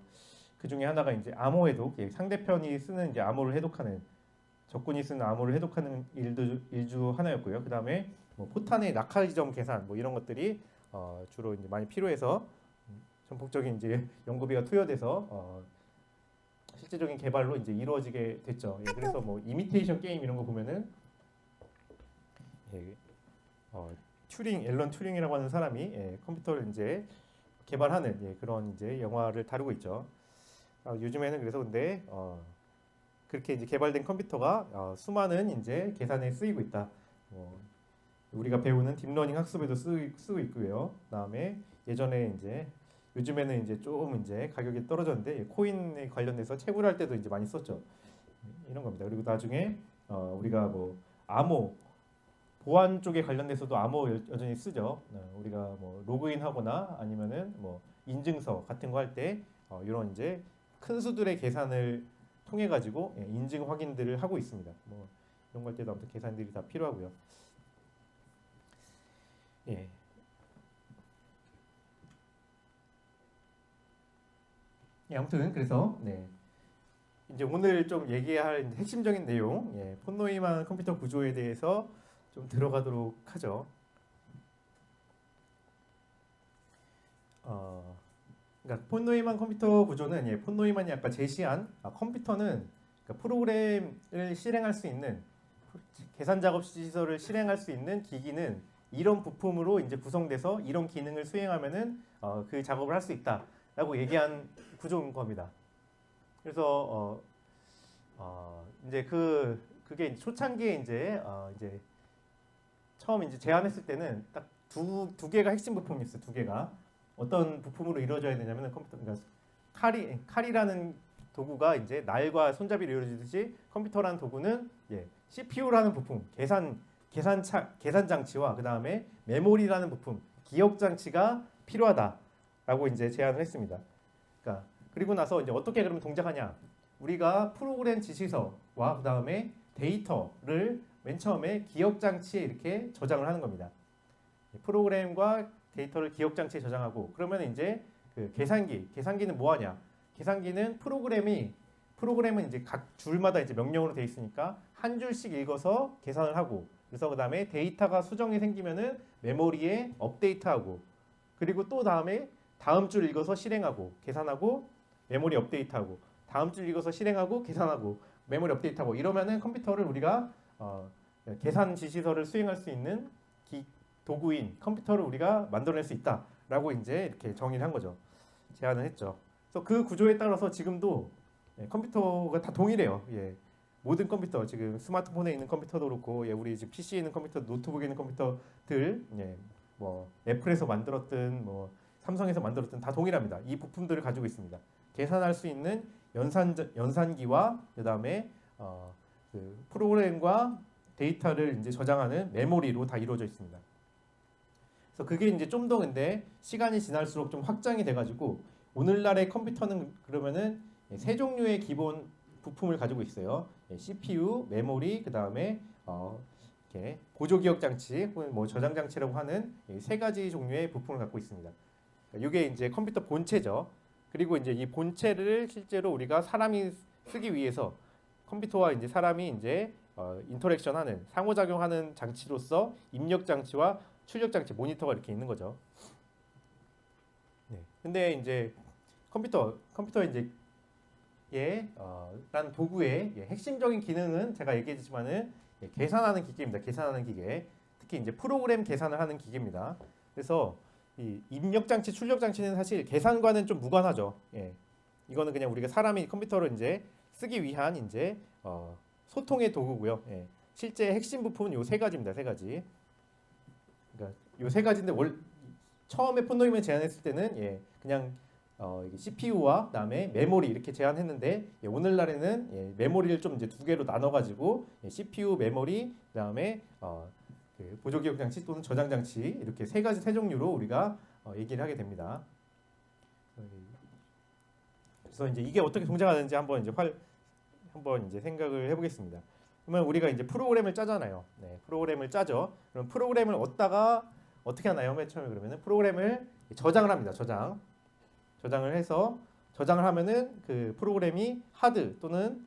그 중에 하나가 이제 암호 해독, 상대편이 쓰는 이제 암호를 해독하는 적군이 쓰는 암호를 해독하는 일주 하나였고요. 그 다음에 뭐 포탄의 낙하 지점 계산 뭐 이런 것들이 주로 이제 많이 필요해서 전폭적인 이제 연구비가 투여돼서 실제적인 개발로 이제 이루어지게 됐죠. 그래서 뭐 이미테이션 게임 이런 거 보면은 앨런 튜링이라고 하는 사람이 컴퓨터를 이제 개발하는 그런 이제 영화를 다루고 있죠. 요즘에는 그래서 근데 그렇게 이제 개발된 컴퓨터가 수많은 이제 계산에 쓰이고 있다. 우리가 배우는 딥러닝 학습에도 쓰고 있고요. 그다음에 예전에 이제 요즘에는 이제 좀 이제 가격이 떨어졌는데 코인에 관련돼서 채굴할 때도 이제 많이 썼죠. 이런 겁니다. 그리고 나중에 우리가 뭐 암호 보안 쪽에 관련돼서도 암호 여전히 쓰죠. 우리가 뭐 로그인하거나 아니면은 뭐 인증서 같은 거 할 때 이런 이제 큰 수들의 계산을 통해 가지고 인증 확인들을 하고 있습니다. 뭐 이런 거 할 때도 아무튼 계산들이 다 필요하고요. 아무튼 그래서 이제 오늘 좀 얘기할 핵심적인 내용, 폰 노이만 컴퓨터 구조에 대해서 좀 들어가도록 하죠. 그러니까 폰 노이만 컴퓨터 구조는 폰 노이만이 아까 제시한 컴퓨터는 그러니까 프로그램을 실행할 수 있는 계산 작업 시설을 실행할 수 있는 기기는 이런 부품으로 이제 구성돼서 이런 기능을 수행하면은 그 작업을 할 수 있다라고 얘기한 구조인 겁니다. 그래서 이제 그게 초창기에 이제 처음 이제 제안했을 때는 딱 두 개가 핵심 부품이었어요. 두 개가 어떤 부품으로 이루어져야 되냐면은 컴퓨터, 그러니까 칼이라는 도구가 이제 날과 손잡이로 이루어지듯이 컴퓨터라는 도구는 CPU라는 부품, 계산 장치와 그 다음에 메모리라는 부품, 기억 장치가 필요하다라고 이제 제안을 했습니다. 그러니까 그리고 나서 이제 어떻게 그러면 동작하냐? 우리가 프로그램 지시서와 그 다음에 데이터를 맨 처음에 기억 장치에 이렇게 저장을 하는 겁니다. 프로그램과 데이터를 기억 장치에 저장하고 그러면 이제 그 계산기는 뭐 하냐? 계산기는 프로그램은 이제 각 줄마다 이제 명령으로 돼 있으니까 한 줄씩 읽어서 계산을 하고 그래서 그 다음에 데이터가 수정이 생기면은 메모리에 업데이트하고, 그리고 또 다음 줄 읽어서 실행하고 계산하고 메모리 업데이트하고, 다음 줄 읽어서 실행하고 계산하고 메모리 업데이트하고, 이러면은 컴퓨터를 우리가 계산 지시서를 수행할 수 있는 도구인 컴퓨터를 우리가 만들어낼 수 있다라고 이제 이렇게 정의를 한 거죠. 제안을 했죠. 그래서 그 구조에 따라서 지금도 컴퓨터가 다 동일해요. 모든 컴퓨터, 지금 스마트폰에 있는 컴퓨터도 그렇고, 우리 지금 PC에 있는 컴퓨터, 노트북에 있는 컴퓨터들, 뭐 애플에서 만들었든 뭐 삼성에서 만들었든 다 동일합니다. 이 부품들을 가지고 있습니다. 계산할 수 있는 연산기와 그다음에 그 프로그램과 데이터를 이제 저장하는 메모리로 다 이루어져 있습니다. 그래서 그게 이제 좀 더 근데 시간이 지날수록 좀 확장이 돼가지고, 오늘날의 컴퓨터는 그러면은 세 종류의 기본 부품을 가지고 있어요. CPU, 메모리, 그 다음에 이렇게 보조기억 장치 혹은 뭐 저장 장치라고 하는 세 가지 종류의 부품을 갖고 있습니다. 이게 이제 컴퓨터 본체죠. 그리고 이제 이 본체를 실제로 우리가 사람이 쓰기 위해서 컴퓨터와 이제 사람이 이제 인터랙션하는, 상호작용하는 장치로서 입력 장치와 출력 장치, 모니터가 이렇게 있는 거죠. 근데 이제 컴퓨터 이제 라는 도구의 핵심적인 기능은 제가 얘기했지만은 계산하는 기계입니다. 계산하는 기계. 특히 이제 프로그램 계산을 하는 기계입니다. 그래서 이 입력 장치, 출력 장치는 사실 계산과는 좀 무관하죠. 이거는 그냥 우리가 사람이 컴퓨터를 이제 쓰기 위한 이제 소통의 도구고요. 실제 핵심 부품은 요 세 가지입니다. 세 가지. 그러니까 요 세 가지인데 처음에 폰노임을 제안했을 때는 그냥 CPU와 그다음에 메모리 이렇게 제안했는데, 오늘날에는 메모리를 좀 이제 두 개로 나눠가지고 CPU, 메모리, 그다음에 그 보조기억 장치 또는 저장 장치, 이렇게 세 종류로 우리가 얘기를 하게 됩니다. 그래서 이제 이게 어떻게 동작하는지 한번 이제 생각을 해보겠습니다. 그러면 우리가 이제 프로그램을 짜잖아요. 프로그램을 짜죠. 그럼 프로그램을 어떻게 하나요? 맨 처음에 그러면은 프로그램을 저장을 합니다. 저장을 해서 저장을 하면은 그 프로그램이 하드 또는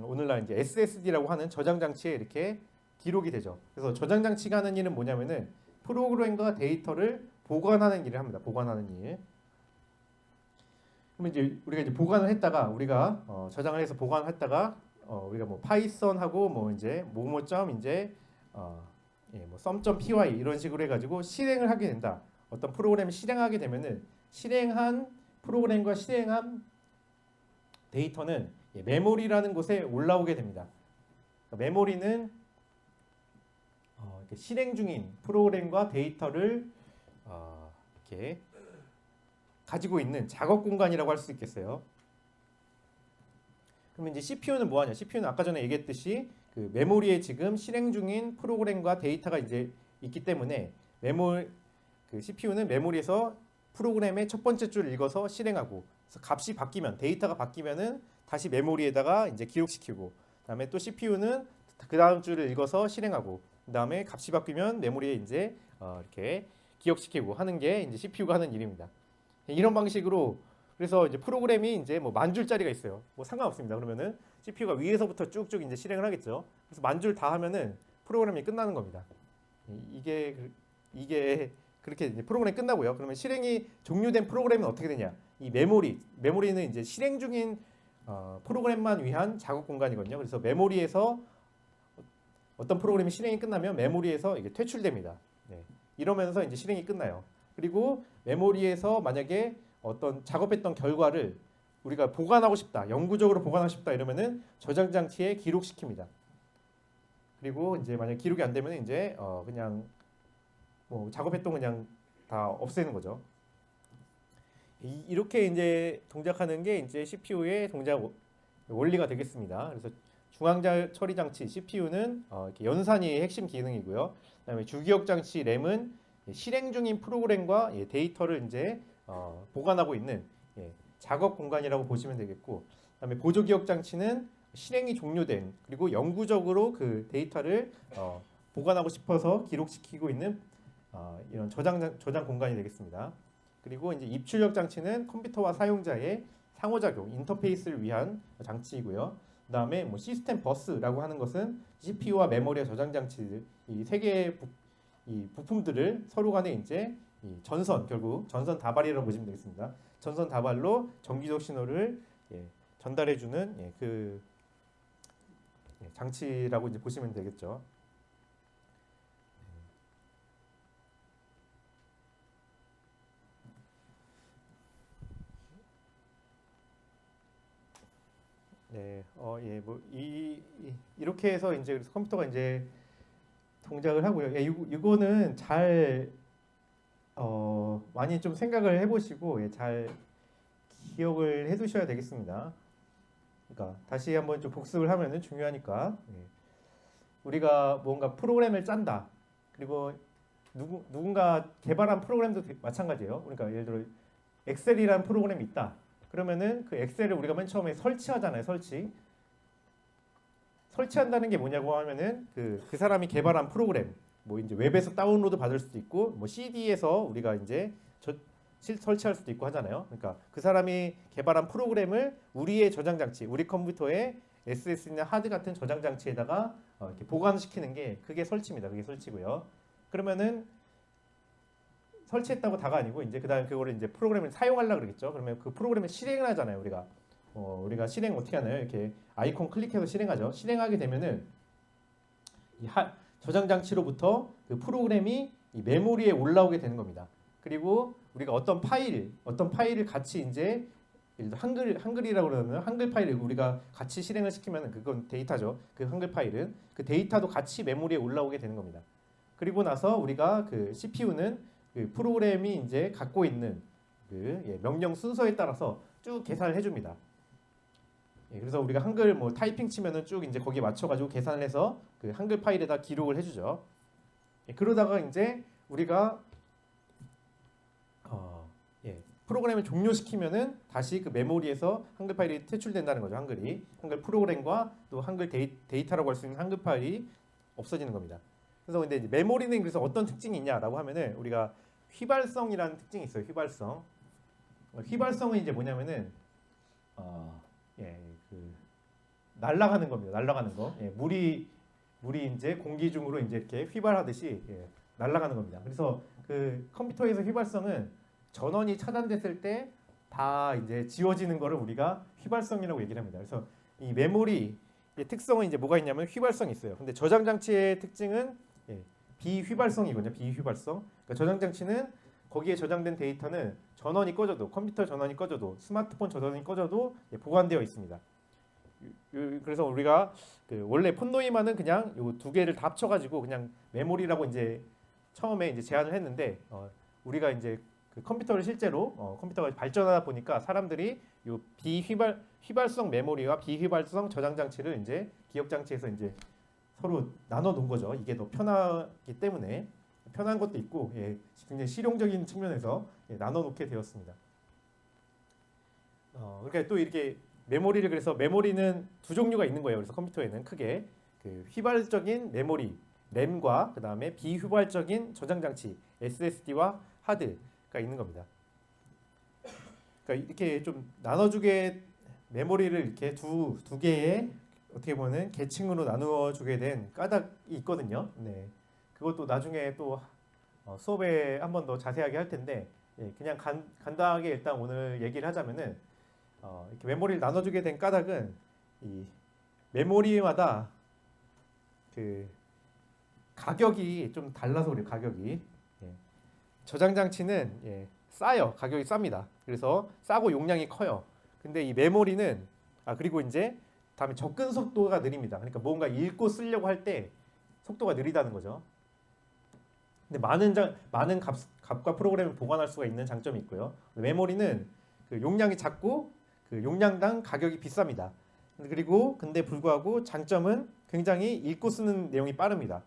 오늘날 이제 SSD라고 하는 저장 장치에 이렇게 기록이 되죠. 그래서 저장 장치가 하는 일은 뭐냐면은 프로그램과 데이터를 보관하는 일을 합니다. 보관하는 일. 그러면 이제 우리가 이제 보관을 했다가 우리가 저장을 해서 보관을 했다가 우리가 뭐 파이썬하고 뭐 이제 뭐뭐점 이제 뭐 sum.py 이런 식으로 해가지고 실행을 하게 된다. 어떤 프로그램을 실행하게 되면은 실행한 프로그램과 실행한 데이터는 메모리라는 곳에 올라오게 됩니다. 그러니까 메모리는 이렇게 실행 중인 프로그램과 데이터를 이렇게 가지고 있는 작업 공간이라고 할 수 있겠어요. 그러면 이제 CPU는 뭐하냐? CPU는 아까 전에 얘기했듯이 그 메모리에 지금 실행 중인 프로그램과 데이터가 이제 있기 때문에 그 CPU는 메모리에서 프로그램의 첫 번째 줄을 읽어서 실행하고, 그래서 값이 바뀌면, 데이터가 바뀌면은 다시 메모리에다가 이제 기록시키고, 그다음에 또 CPU는 그 다음 줄을 읽어서 실행하고, 그다음에 값이 바뀌면 메모리에 이제 이렇게 기억시키고 하는 게 이제 CPU가 하는 일입니다. 이런 방식으로, 그래서 이제 프로그램이 이제 뭐 10,000줄짜리가 있어요. 뭐 상관없습니다. 그러면은 CPU가 위에서부터 쭉쭉 이제 실행을 하겠죠. 그래서 10,000줄 다 하면은 프로그램이 끝나는 겁니다. 이게 그렇게 이제 프로그램이 끝나고요. 그러면 실행이 종료된 프로그램은 어떻게 되냐? 이 메모리는 이제 실행 중인 프로그램만 위한 작업 공간이거든요. 그래서 메모리에서 어떤 프로그램이 실행이 끝나면 메모리에서 이게 퇴출됩니다. 이러면서 이제 실행이 끝나요. 그리고 메모리에서 만약에 어떤 작업했던 결과를 우리가 보관하고 싶다, 영구적으로 보관하고 싶다 이러면은 저장 장치에 기록시킵니다. 그리고 이제 만약 기록이 안 되면 이제 그냥 뭐 작업했던 그냥 다 없애는 거죠. 이렇게 이제 동작하는 게 이제 CPU의 동작 원리가 되겠습니다. 그래서 중앙 처리 장치 CPU는 이렇게 연산이 핵심 기능이고요. 그다음에 주기억 장치 램은 실행 중인 프로그램과 데이터를 이제 보관하고 있는 작업 공간이라고 보시면 되겠고, 그다음에 보조기억 장치는 실행이 종료된, 그리고 영구적으로 그 데이터를 보관하고 싶어서 기록시키고 있는 이런 저장 공간이 되겠습니다. 그리고 이제 입출력 장치는 컴퓨터와 사용자의 상호작용, 인터페이스를 위한 장치이고요. 그다음에 뭐 시스템 버스라고 하는 것은 CPU와 메모리와 저장 장치 이 세 개의 이 부품들을 서로 간에 이제 이 전선 결국 전선 다발이라고 보시면 되겠습니다. 전선 다발로 전기적 신호를 전달해주는 그 장치라고 이제 보시면 되겠죠. 네, 뭐 이렇게 해서 이제 그래서 컴퓨터가 이제 동작을 하고요. 이거는 잘 많이 좀 생각을 해보시고 잘 기억을 해두셔야 되겠습니다. 그러니까 다시 한번 좀 복습을 하면은 중요하니까 우리가 뭔가 프로그램을 짠다. 그리고 누군가 개발한 프로그램도 마찬가지예요. 그러니까 예를 들어 엑셀이라는 프로그램이 있다. 그러면은 그 엑셀을 우리가 맨 처음에 설치하잖아요. 설치한다는 게 뭐냐고 하면은 그 사람이 개발한 프로그램 뭐 이제 웹에서 다운로드 받을 수도 있고 뭐 CD에서 우리가 이제 설치할 수도 있고 하잖아요. 그러니까 그 사람이 개발한 프로그램을 우리의 저장 장치, 우리 컴퓨터에 SSD나 하드 같은 저장 장치에다가 이렇게 보관시키는 게 그게 설치입니다. 그게 설치고요. 그러면은 설치했다고 다가 아니고 이제 그다음에 그거를 이제 프로그램을 사용하려고 그러겠죠. 그러면 그 프로그램을 실행을 하잖아요. 우리가 실행 어떻게 하나요? 이렇게 아이콘 클릭해서 실행하죠. 실행하게 되면은 저장 장치로부터 그 프로그램이 이 메모리에 올라오게 되는 겁니다. 그리고 우리가 어떤 파일을 같이 이제 예를 들어 한글이라고 그러면 한글 파일을 우리가 같이 실행을 시키면 그건 데이터죠. 그 한글 파일은 그 데이터도 같이 메모리에 올라오게 되는 겁니다. 그리고 나서 우리가 그 CPU는 그 프로그램이 이제 갖고 있는 그 명령 순서에 따라서 쭉 계산을 해줍니다. 그래서 우리가 한글 뭐 타이핑 치면은 쭉 이제 거기에 맞춰가지고 계산을 해서 그 한글 파일에다 기록을 해주죠. 그러다가 이제 우리가 프로그램을 종료시키면은 다시 그 메모리에서 한글 파일이 퇴출된다는 거죠. 한글 프로그램과 또 한글 데이터라고 할 수 있는 한글 파일이 없어지는 겁니다. 그래서 근데 이제 메모리는 그래서 어떤 특징이 있냐라고 하면은 우리가 휘발성이라는 특징이 있어요. 휘발성은 이제 뭐냐면은 그 날아가는 겁니다. 날아가는 거. 물이 이제 공기 중으로 이제 이렇게 휘발하듯이 날아가는 겁니다. 그래서 그 컴퓨터에서 휘발성은 전원이 차단됐을 때 다 이제 지워지는 거를 우리가 휘발성이라고 얘기를 합니다. 그래서 이 메모리 특성은 이제 뭐가 있냐면 휘발성이 있어요. 근데 저장 장치의 특징은 비휘발성이거든요. 비휘발성. 그러니까 저장 장치는 거기에 저장된 데이터는 전원이 꺼져도 컴퓨터 전원이 꺼져도 스마트폰 전원이 꺼져도 보관되어 있습니다. 그래서 우리가 그 원래 폰노이만은 그냥 요 두 개를 다 합쳐가지고 그냥 메모리라고 이제 처음에 이제 제안을 했는데 우리가 이제 그 컴퓨터를 실제로 컴퓨터가 발전하다 보니까 사람들이 요 휘발성 메모리와 비휘발성 저장 장치를 이제 기억 장치에서 이제 서로 나눠 놓은 거죠. 이게 더 편하기 때문에 편한 것도 있고 굉장히 실용적인 측면에서 나눠 놓게 되었습니다. 그러니까 또 이렇게 메모리를 그래서 메모리는 두 종류가 있는 거예요. 그래서 컴퓨터에는 크게 그 휘발적인 메모리 램과 그 다음에 비휘발적인 저장 장치 SSD와 하드가 있는 겁니다. 그러니까 이렇게 좀 나눠주게 메모리를 이렇게 두 개의 어떻게 보면 계층으로 나누어 주게 된 까닭이 있거든요. 네, 그것도 나중에 또 수업에 한 번 더 자세하게 할 텐데 그냥 간단하게 일단 오늘 얘기를 하자면은 이렇게 메모리를 나눠주게 된 까닭은 이 메모리마다 그 가격이 좀 달라서 그래요. 가격이 저장 장치는 싸요. 가격이 쌉니다. 그래서 싸고 용량이 커요. 근데 이 메모리는 그리고 이제 다음에 접근 속도가 느립니다. 그러니까 뭔가 읽고 쓰려고 할 때 속도가 느리다는 거죠. 근데 많은 값과 프로그램을 보관할 수가 있는 장점이 있고요. 메모리는 그 용량이 작고 그 용량당 가격이 비쌉니다. 그리고 근데 불구하고 장점은 굉장히 읽고 쓰는 내용이 빠릅니다.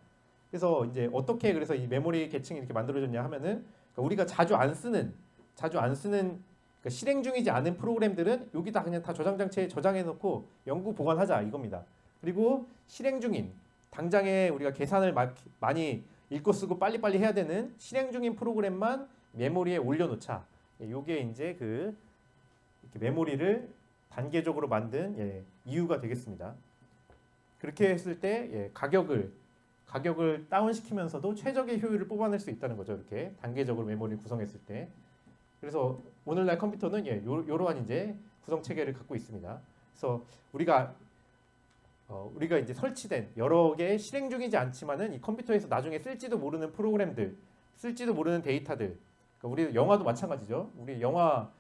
그래서 이제 어떻게 그래서 이 메모리 계층이 이렇게 만들어졌냐 하면은 그러니까 우리가 자주 안 쓰는 그러니까 실행 중이지 않은 프로그램들은 여기다 그냥 다 저장 장치에 저장해 놓고 영구 보관하자 이겁니다. 그리고 실행 중인 당장에 우리가 계산을 많이 읽고 쓰고 빨리빨리 해야 되는 실행 중인 프로그램만 메모리에 올려놓자. 이게 이제 그 이렇게 메모리를 단계적으로 만든 이유가 되겠습니다. 그렇게 했을 때 가격을 다운시키면서도 최적의 효율을 뽑아낼 수 있다는 거죠. 이렇게 단계적으로 메모리를 구성했을 때. 그래서 오늘날 컴퓨터는 이러한 이제 구성 체계를 갖고 있습니다. 그래서 우리가 이제 설치된 여러 개 실행 중이지 않지만은 이 컴퓨터에서 나중에 쓸지도 모르는 프로그램들, 쓸지도 모르는 데이터들. 그러니까 우리 영화도 마찬가지죠. 우리 영화를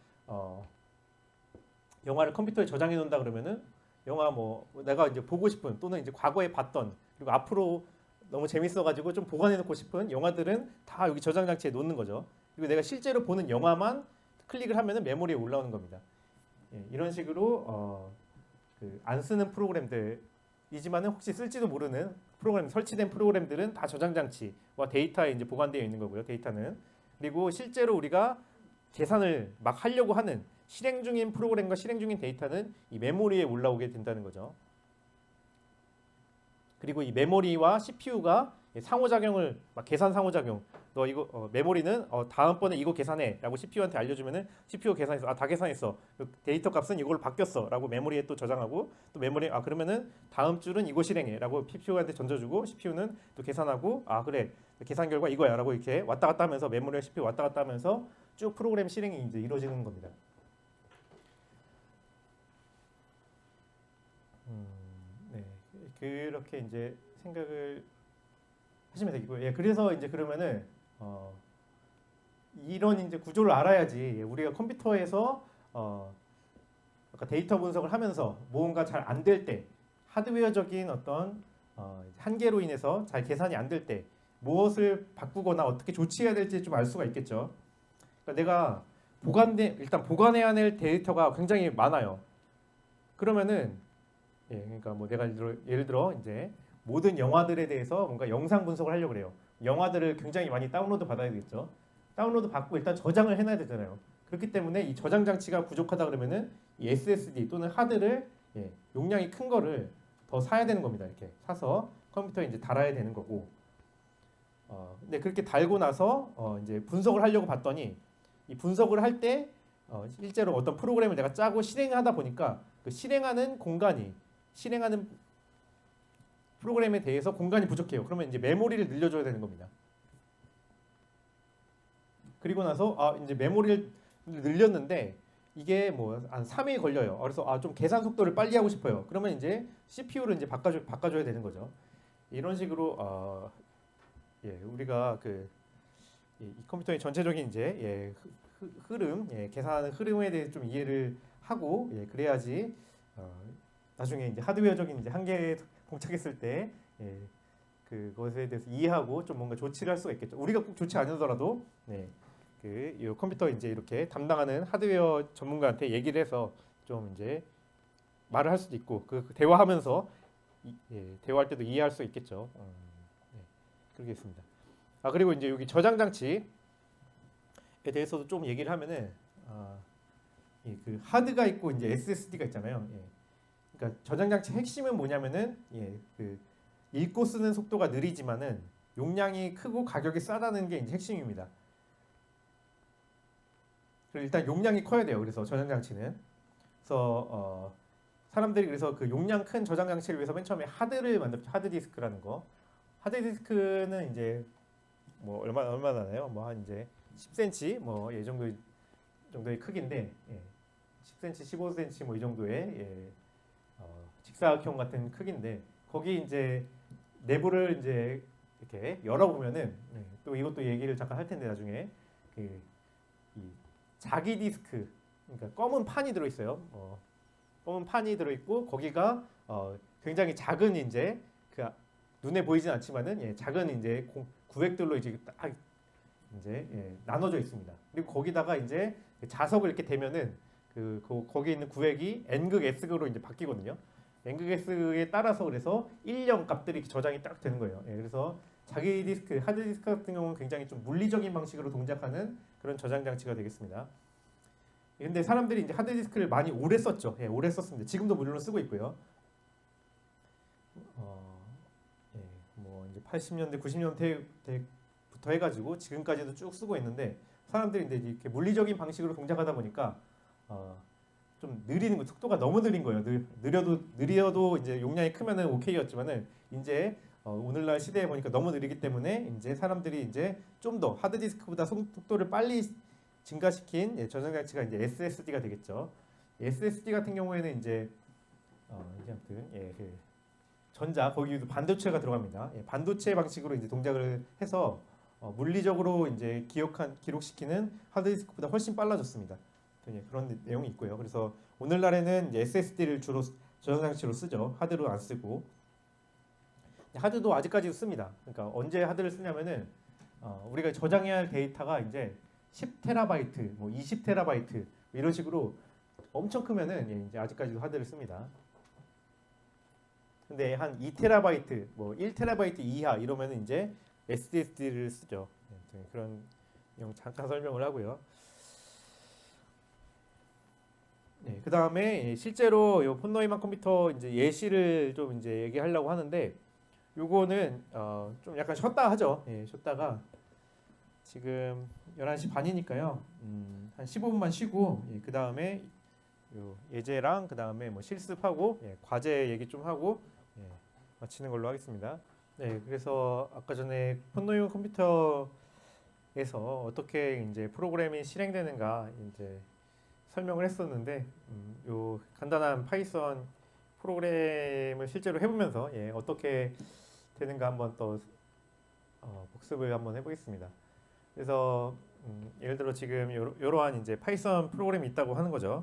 컴퓨터에 저장해 놓는다 그러면은 영화 뭐 내가 이제 보고 싶은 또는 이제 과거에 봤던 그리고 앞으로 너무 재밌어가지고 좀 보관해 놓고 싶은 영화들은 다 여기 저장 장치에 놓는 거죠. 그리고 내가 실제로 보는 영화만 클릭을 하면은 메모리에 올라오는 겁니다. 이런 식으로 안 쓰는 프로그램들이지만은 혹시 쓸지도 모르는 프로그램 설치된 프로그램들은 다 저장 장치와 데이터에 이제 보관되어 있는 거고요. 데이터는 그리고 실제로 우리가 계산을 막 하려고 하는 실행 중인 프로그램과 실행 중인 데이터는 이 메모리에 올라오게 된다는 거죠. 그리고 이 메모리와 CPU가 상호작용을 막 계산 상호작용. 너 이거 메모리는 다음번에 이거 계산해라고 CPU한테 알려주면은 CPU 계산했어. 다 계산했어. 데이터 값은 이걸로 바뀌었어라고 메모리에 또 저장하고 또 메모리 그러면은 다음 줄은 이거 실행해라고 CPU한테 던져주고 CPU는 또 계산하고 그래 계산 결과 이거야라고 이렇게 왔다 갔다 하면서 메모리와 CPU 왔다 갔다 하면서 쭉 프로그램 실행이 이제 이루어지는 겁니다. 네, 그렇게 이제 생각을 하시면 되겠고요. 그래서 이제 그러면은 이런 이제 구조를 알아야지 우리가 컴퓨터에서 아까 데이터 분석을 하면서 뭔가 잘 안 될 때 하드웨어적인 어떤 한계로 인해서 잘 계산이 안 될 때 무엇을 바꾸거나 어떻게 조치해야 될지 좀 알 수가 있겠죠. 그러니까 내가 일단 보관해야 될 데이터가 굉장히 많아요. 그러면은 그러니까 뭐 내가 예를 들어 이제 모든 영화들에 대해서 뭔가 영상 분석을 하려고 그래요. 영화들을 굉장히 많이 다운로드 받아야 되겠죠. 다운로드 받고 일단 저장을 해놔야 되잖아요. 그렇기 때문에 이 저장 장치가 부족하다 그러면은 이 SSD 또는 하드를 용량이 큰 거를 더 사야 되는 겁니다. 이렇게 사서 컴퓨터에 이제 달아야 되는 거고. 근데 그렇게 달고 나서 이제 분석을 하려고 봤더니 이 분석을 할 때 실제로 어떤 프로그램을 내가 짜고 실행하다 보니까 그 실행하는 프로그램에 대해서 공간이 부족해요. 그러면 이제 메모리를 늘려줘야 되는 겁니다. 그리고 나서 이제 메모리를 늘렸는데 이게 뭐 한 3일 걸려요. 그래서 좀 계산 속도를 빨리 하고 싶어요. 그러면 이제 CPU를 이제 바꿔줘야 되는 거죠. 이런 식으로 우리가 이 컴퓨터의 전체적인 이제 흐름, 계산하는 흐름에 대해서 좀 이해를 하고 그래야지 나중에 이제 하드웨어적인 이제 한계에 봉착했을 때 그것에 대해서 이해하고 좀 뭔가 조치를 할 수가 있겠죠. 우리가 꼭 조치 아니더라도 이 컴퓨터 이제 이렇게 담당하는 하드웨어 전문가한테 얘기를 해서 좀 이제 말을 할 수도 있고 그 대화하면서 대화할 때도 이해할 수 있겠죠. 그러겠습니다. 그리고 이제 여기 저장 장치에 대해서도 좀 얘기를 하면은 그 하드가 있고 이제 SSD가 있잖아요. 그러니까 저장 장치 핵심은 뭐냐면은 그 읽고 쓰는 속도가 느리지만은 용량이 크고 가격이 싸다는 게 이제 핵심입니다. 그리고 일단 용량이 커야 돼요. 그래서 저장 장치는 그래서 사람들이 그래서 그 용량 큰 저장 장치를 위해서 맨 처음에 하드를 만들었죠. 하드 디스크라는 거. 하드 디스크는 이제 뭐 얼마나 나요? 뭐 한 이제 10cm 뭐 이 정도의 크기인데 10cm, 15cm 뭐 이 정도의 직사각형 같은 크기인데 거기 이제 내부를 이제 이렇게 열어보면은 또 이것도 얘기를 잠깐 할 텐데 나중에 이 자기 디스크 그러니까 검은 판이 들어 있어요. 검은 판이 들어 있고 거기가 굉장히 작은 이제 그 눈에 보이진 않지만은 작은 이제 구획들로 이제 딱 이제 나눠져 있습니다. 그리고 거기다가 이제 자석을 이렇게 대면은 거기 있는 구획이 N극 S극으로 이제 바뀌거든요. N극 S에 따라서 그래서 1령 값들이 저장이 딱 되는 거예요. 그래서 자기 디스크, 하드 디스크 같은 경우는 굉장히 좀 물리적인 방식으로 동작하는 그런 저장 장치가 되겠습니다. 근데 사람들이 이제 하드 디스크를 많이 오래 썼죠. 오래 썼습니다. 지금도 물론 쓰고 있고요. 뭐 이제 80년대, 90년대부터 해가지고 지금까지도 쭉 쓰고 있는데 사람들이 이제 이렇게 물리적인 방식으로 동작하다 보니까 좀 느리는 거 속도가 너무 느린 거예요. 느려도 이제 용량이 크면은 오케이였지만은 이제 오늘날 시대에 보니까 너무 느리기 때문에 이제 사람들이 이제 좀 더 하드디스크보다 속도를 빨리 증가시킨 저장 장치가 이제 SSD가 되겠죠. SSD 같은 경우에는 이제 이제 아무튼 그 전자 거기도 반도체가 들어갑니다. 반도체 방식으로 이제 동작을 해서 물리적으로 이제 기록시키는 하드디스크보다 훨씬 빨라졌습니다. 그런 내용이 있고요. 그래서 오늘날에는 SSD를 주로 저장 장치로 쓰죠. 하드로 안 쓰고 하드도 아직까지도 씁니다. 그러니까 언제 하드를 쓰냐면은 우리가 저장해야 할 데이터가 이제 10테라바이트, 뭐 20테라바이트 이런 식으로 엄청 크면은 이제 아직까지도 하드를 씁니다. 근데 한 2테라바이트, 뭐 1테라바이트 이하 이러면은 이제 SSD를 쓰죠. 그런 내용 잠깐 설명을 하고요. 네, 그 다음에 실제로 요 폰노이만 컴퓨터 이제 예시를 좀 이제 얘기하려고 하는데 요거는 좀 약간 쉬었다 하죠. 쉬었다가 지금 11시 반이니까요. 한 15분만 쉬고 그 다음에 요 예제랑 그 다음에 뭐 실습하고 과제 얘기 좀 하고 마치는 걸로 하겠습니다. 네, 그래서 아까 전에 폰노이만 컴퓨터에서 어떻게 이제 프로그램이 실행되는가 이제 설명을 했었는데 요 간단한 파이썬 프로그램을 실제로 해보면서 어떻게 되는가 한번 또 복습을 한번 해보겠습니다. 그래서 예를 들어 지금 이러한 이제 파이썬 프로그램이 있다고 하는 거죠.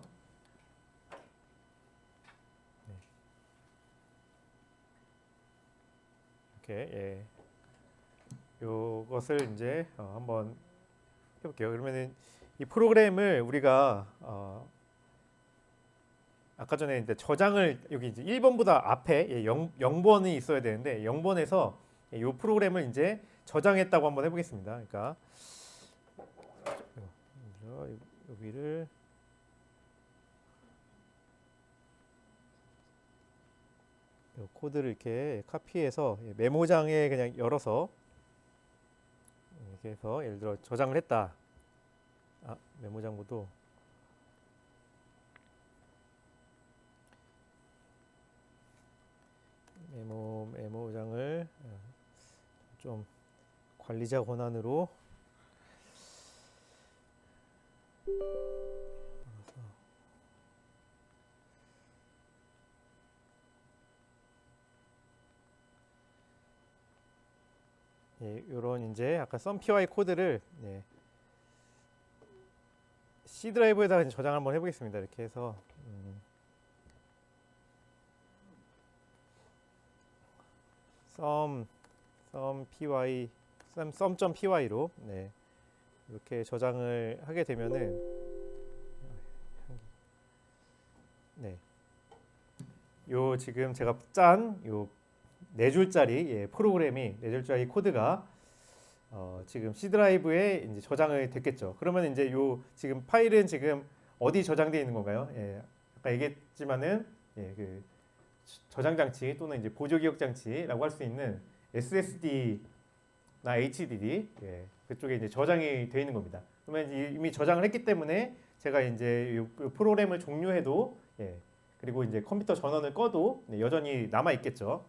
이렇게 요것을 이제 한번 해볼게요. 그러면은 이 프로그램을 우리가 아까 전에 이제 저장을 여기 이제 1번보다 앞에 0번이 있어야 되는데 0번에서 이 프로그램을 이제 저장했다고 한번 해보겠습니다. 그러니까 여기를 요 코드를 이렇게 카피해서 메모장에 그냥 열어서 이렇게 해서 예를 들어 저장을 했다. 메모장보도 메모장을 좀 관리자 권한으로 이런 이제 아까 썸PY 코드를 C 드라이브에다가 저장 한번 해보겠습니다. 이렇게 해서 sum.py로 이렇게 저장을 하게 되면은 요 지금 제가 짠 요 4줄짜리 프로그램이 4줄짜리 코드가 지금 C 드라이브에 이제 저장이 됐겠죠. 그러면 이제 요 지금 파일은 지금 어디 저장되어 있는 건가요? 아까 얘기했지만은 그 저장 장치 또는 이제 보조 기억 장치라고 할 수 있는 SSD나 HDD 그쪽에 이제 저장이 되어 있는 겁니다. 그러면 이미 저장을 했기 때문에 제가 이제 요 프로그램을 종료해도 그리고 이제 컴퓨터 전원을 꺼도 여전히 남아 있겠죠.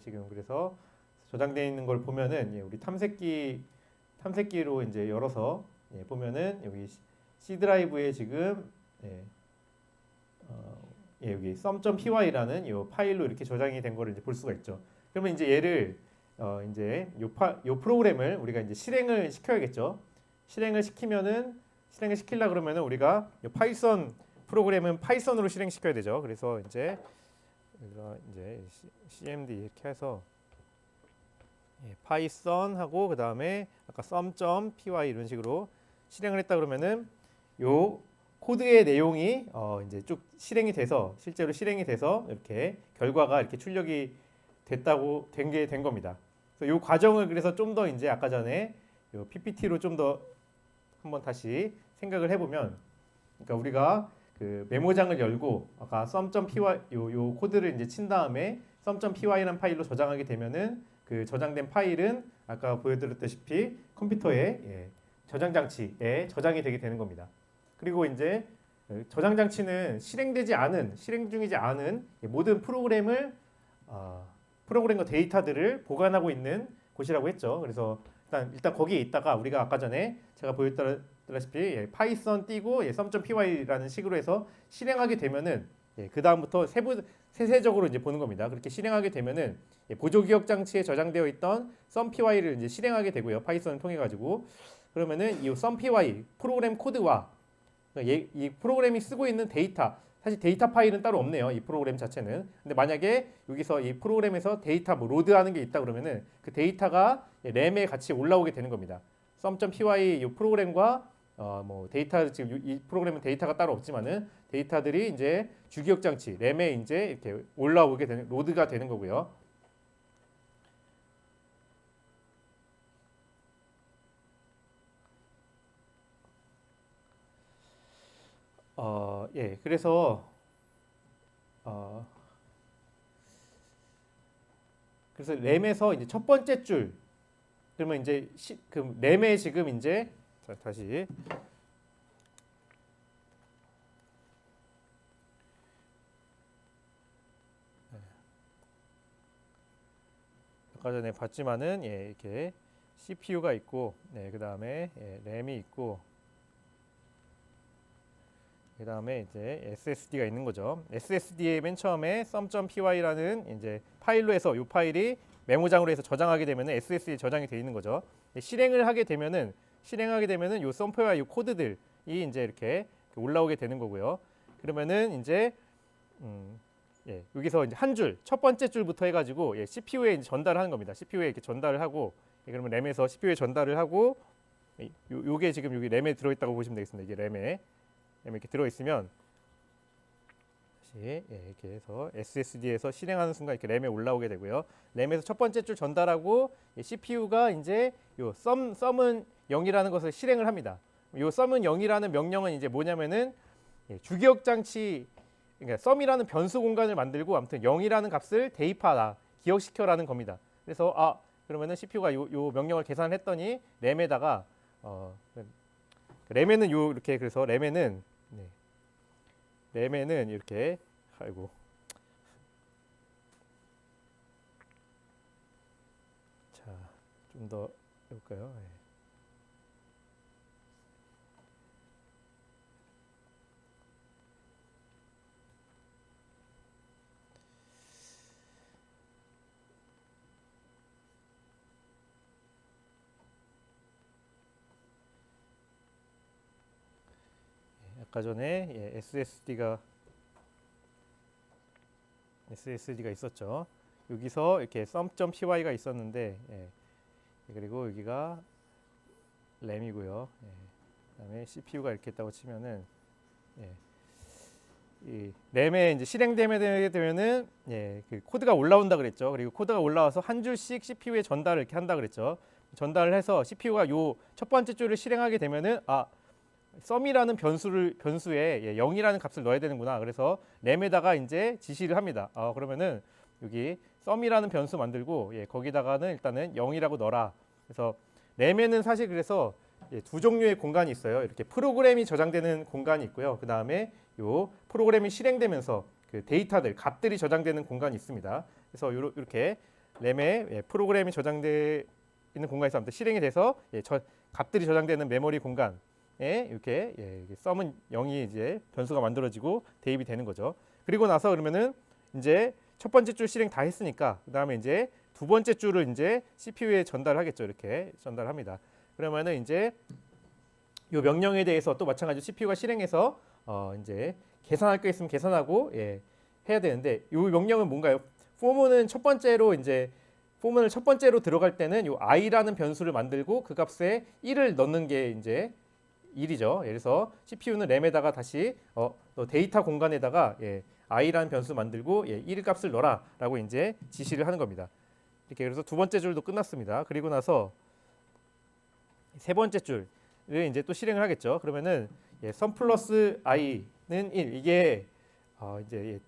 지금 그래서 저장되어 있는 걸 보면은 우리 탐색기로 이제 열어서 보면은 여기 C 드라이브에 지금 여기 sum.py라는 이 파일로 이렇게 저장이 된 거를 이제 볼 수가 있죠. 그러면 이제 얘를 이제 요 프로그램을 우리가 이제 실행을 시켜야겠죠. 실행을 시키려 그러면은 우리가 요 파이썬 프로그램은 파이썬으로 실행시켜야 되죠. 그래서 이제 cmd 이렇게 해서 파이썬 하고 그 다음에 아까 sum.py 이런 식으로 실행을 했다 그러면은 요 코드의 내용이 이제 쭉 실제로 실행이 돼서 이렇게 결과가 이렇게 출력이 된 겁니다. 그래서 요 과정을 그래서 좀 더 이제 아까 전에 요 PPT로 좀 더 한번 다시 생각을 해보면, 그러니까 우리가 그 메모장을 열고 아까 sum.py 요 코드를 이제 친 다음에 sum.py라는 파일로 저장하게 되면은 그 저장된 파일은 아까 보여드렸다시피 컴퓨터의 저장 장치에 저장이 되게 되는 겁니다. 그리고 이제 저장 장치는 실행 중이지 않은 모든 프로그램과 데이터들을 보관하고 있는 곳이라고 했죠. 그래서 일단 거기에 있다가 우리가 아까 전에 제가 보였다시피 파이썬 띄고 sum.py라는 식으로 해서 실행하게 되면은 그 다음부터 세세적으로 이제 보는 겁니다. 그렇게 실행하게 되면은 보조 기억 장치에 저장되어 있던 sum.py를 이제 실행하게 되고요. 파이썬을 통해 가지고 그러면은 이 sum.py 프로그램 코드와 이 프로그램이 쓰고 있는 데이터, 사실 데이터 파일은 따로 없네요. 이 프로그램 자체는. 근데 만약에 여기서 이 프로그램에서 데이터 로드하는 게 있다 그러면은 그 데이터가 램에 같이 올라오게 되는 겁니다. sum.py 이 프로그램과 뭐 데이터, 지금 이 프로그램은 데이터가 따로 없지만은 데이터들이 이제 주기억 장치 램에 이제 이렇게 올라오게 되는, 로드가 되는 거고요. 그래서 어, 그래서 램에서 이제 첫 번째 줄, 그러면 이제 그 램에 지금 이제 다시 아까 전에 봤지만은 이렇게 CPU가 있고, 그 다음에 램이 있고, 그 다음에 이제 SSD가 있는 거죠. SSD에 맨 처음에 sum.py라는 이제 파일로 해서 이 파일이 메모장으로 해서 저장하게 되면은 SSD에 저장이 되어 있는 거죠. 실행을 하게 되면은 이 sum.py 이 코드들이 이제 이렇게 올라오게 되는 거고요. 그러면은 이제 여기서 이제 한 줄, 첫 번째 줄부터 해가지고 CPU에 이제 전달을 하는 겁니다. CPU에 이렇게 전달을 하고, 그러면 램에서 CPU에 전달을 하고, 요게 지금 여기 램에 들어있다고 보시면 되겠습니다. 이게 램에 이렇게 들어있으면 다시 이렇게 해서 SSD에서 실행하는 순간 이렇게 램에 올라오게 되고요. 램에서 첫 번째 줄 전달하고 CPU가 이제 요 sum은 0이라는 것을 실행을 합니다. 요 sum은 0이라는 명령은 이제 뭐냐면은 주기억 장치, 그러니까 sum이라는 변수 공간을 만들고 아무튼 0이라는 값을 대입하라, 기억시켜라는 겁니다. 그래서 그러면은 CPU가 요 명령을 계산했더니 램에다가 램에는 이렇게, 그래서 램에는 이렇게, 아이고, 자, 좀 더 해볼까요? 아까 전에 SSD가 있었죠. 여기서 이렇게 sum.py가 있었는데, 그리고 여기가 램이고요. 그다음에 CPU가 이렇게 있다고 치면은, 이 램에 이제 실행되게 되면은 그 코드가 올라온다 그랬죠. 그리고 코드가 올라와서 한 줄씩 CPU에 전달을 이렇게 한다 그랬죠. 전달을 해서 CPU가 요 첫 번째 줄을 실행하게 되면은 sum이라는 변수에 0이라는 값을 넣어야 되는구나. 그래서 램에다가 이제 지시를 합니다. 그러면은 여기 sum이라는 변수 만들고 거기다가는 일단은 0이라고 넣어라. 그래서 램에는 사실 그래서 두 종류의 공간이 있어요. 이렇게 프로그램이 저장되는 공간이 있고요. 그 다음에 요 프로그램이 실행되면서 그 데이터들, 값들이 저장되는 공간이 있습니다. 그래서 이렇게 램에 프로그램이 저장돼 있는 공간에서 아무튼 실행이 돼서 값들이 저장되는 메모리 공간 이렇게 sum은 0이 이제 변수가 만들어지고 대입이 되는 거죠. 그리고 나서 그러면은 이제 첫 번째 줄 실행 다 했으니까 그다음에 이제 두 번째 줄을 이제 CPU에 전달하겠죠. 이렇게 전달합니다. 그러면은 이제 이 명령에 대해서 또 마찬가지로 CPU가 실행해서 이제 계산할 거 있으면 계산하고 해야 되는데 이 명령은 뭔가요? 포문을 첫 번째로 들어갈 때는 이 i라는 변수를 만들고 그 값에 1을 넣는 게 이제 1이죠. 그래서 CPU는 램에다가 다시 너 데이터 공간에다가 i라는 변수 만들고 1 값을 넣어라라고 이제 지시를 하는 겁니다. 이렇게 그래서 두 번째 줄도 끝났습니다. 그리고 나서 세 번째 줄을 이제 또 실행을 하겠죠. 그러면은 sum 플러스 i는 1, 이게 이제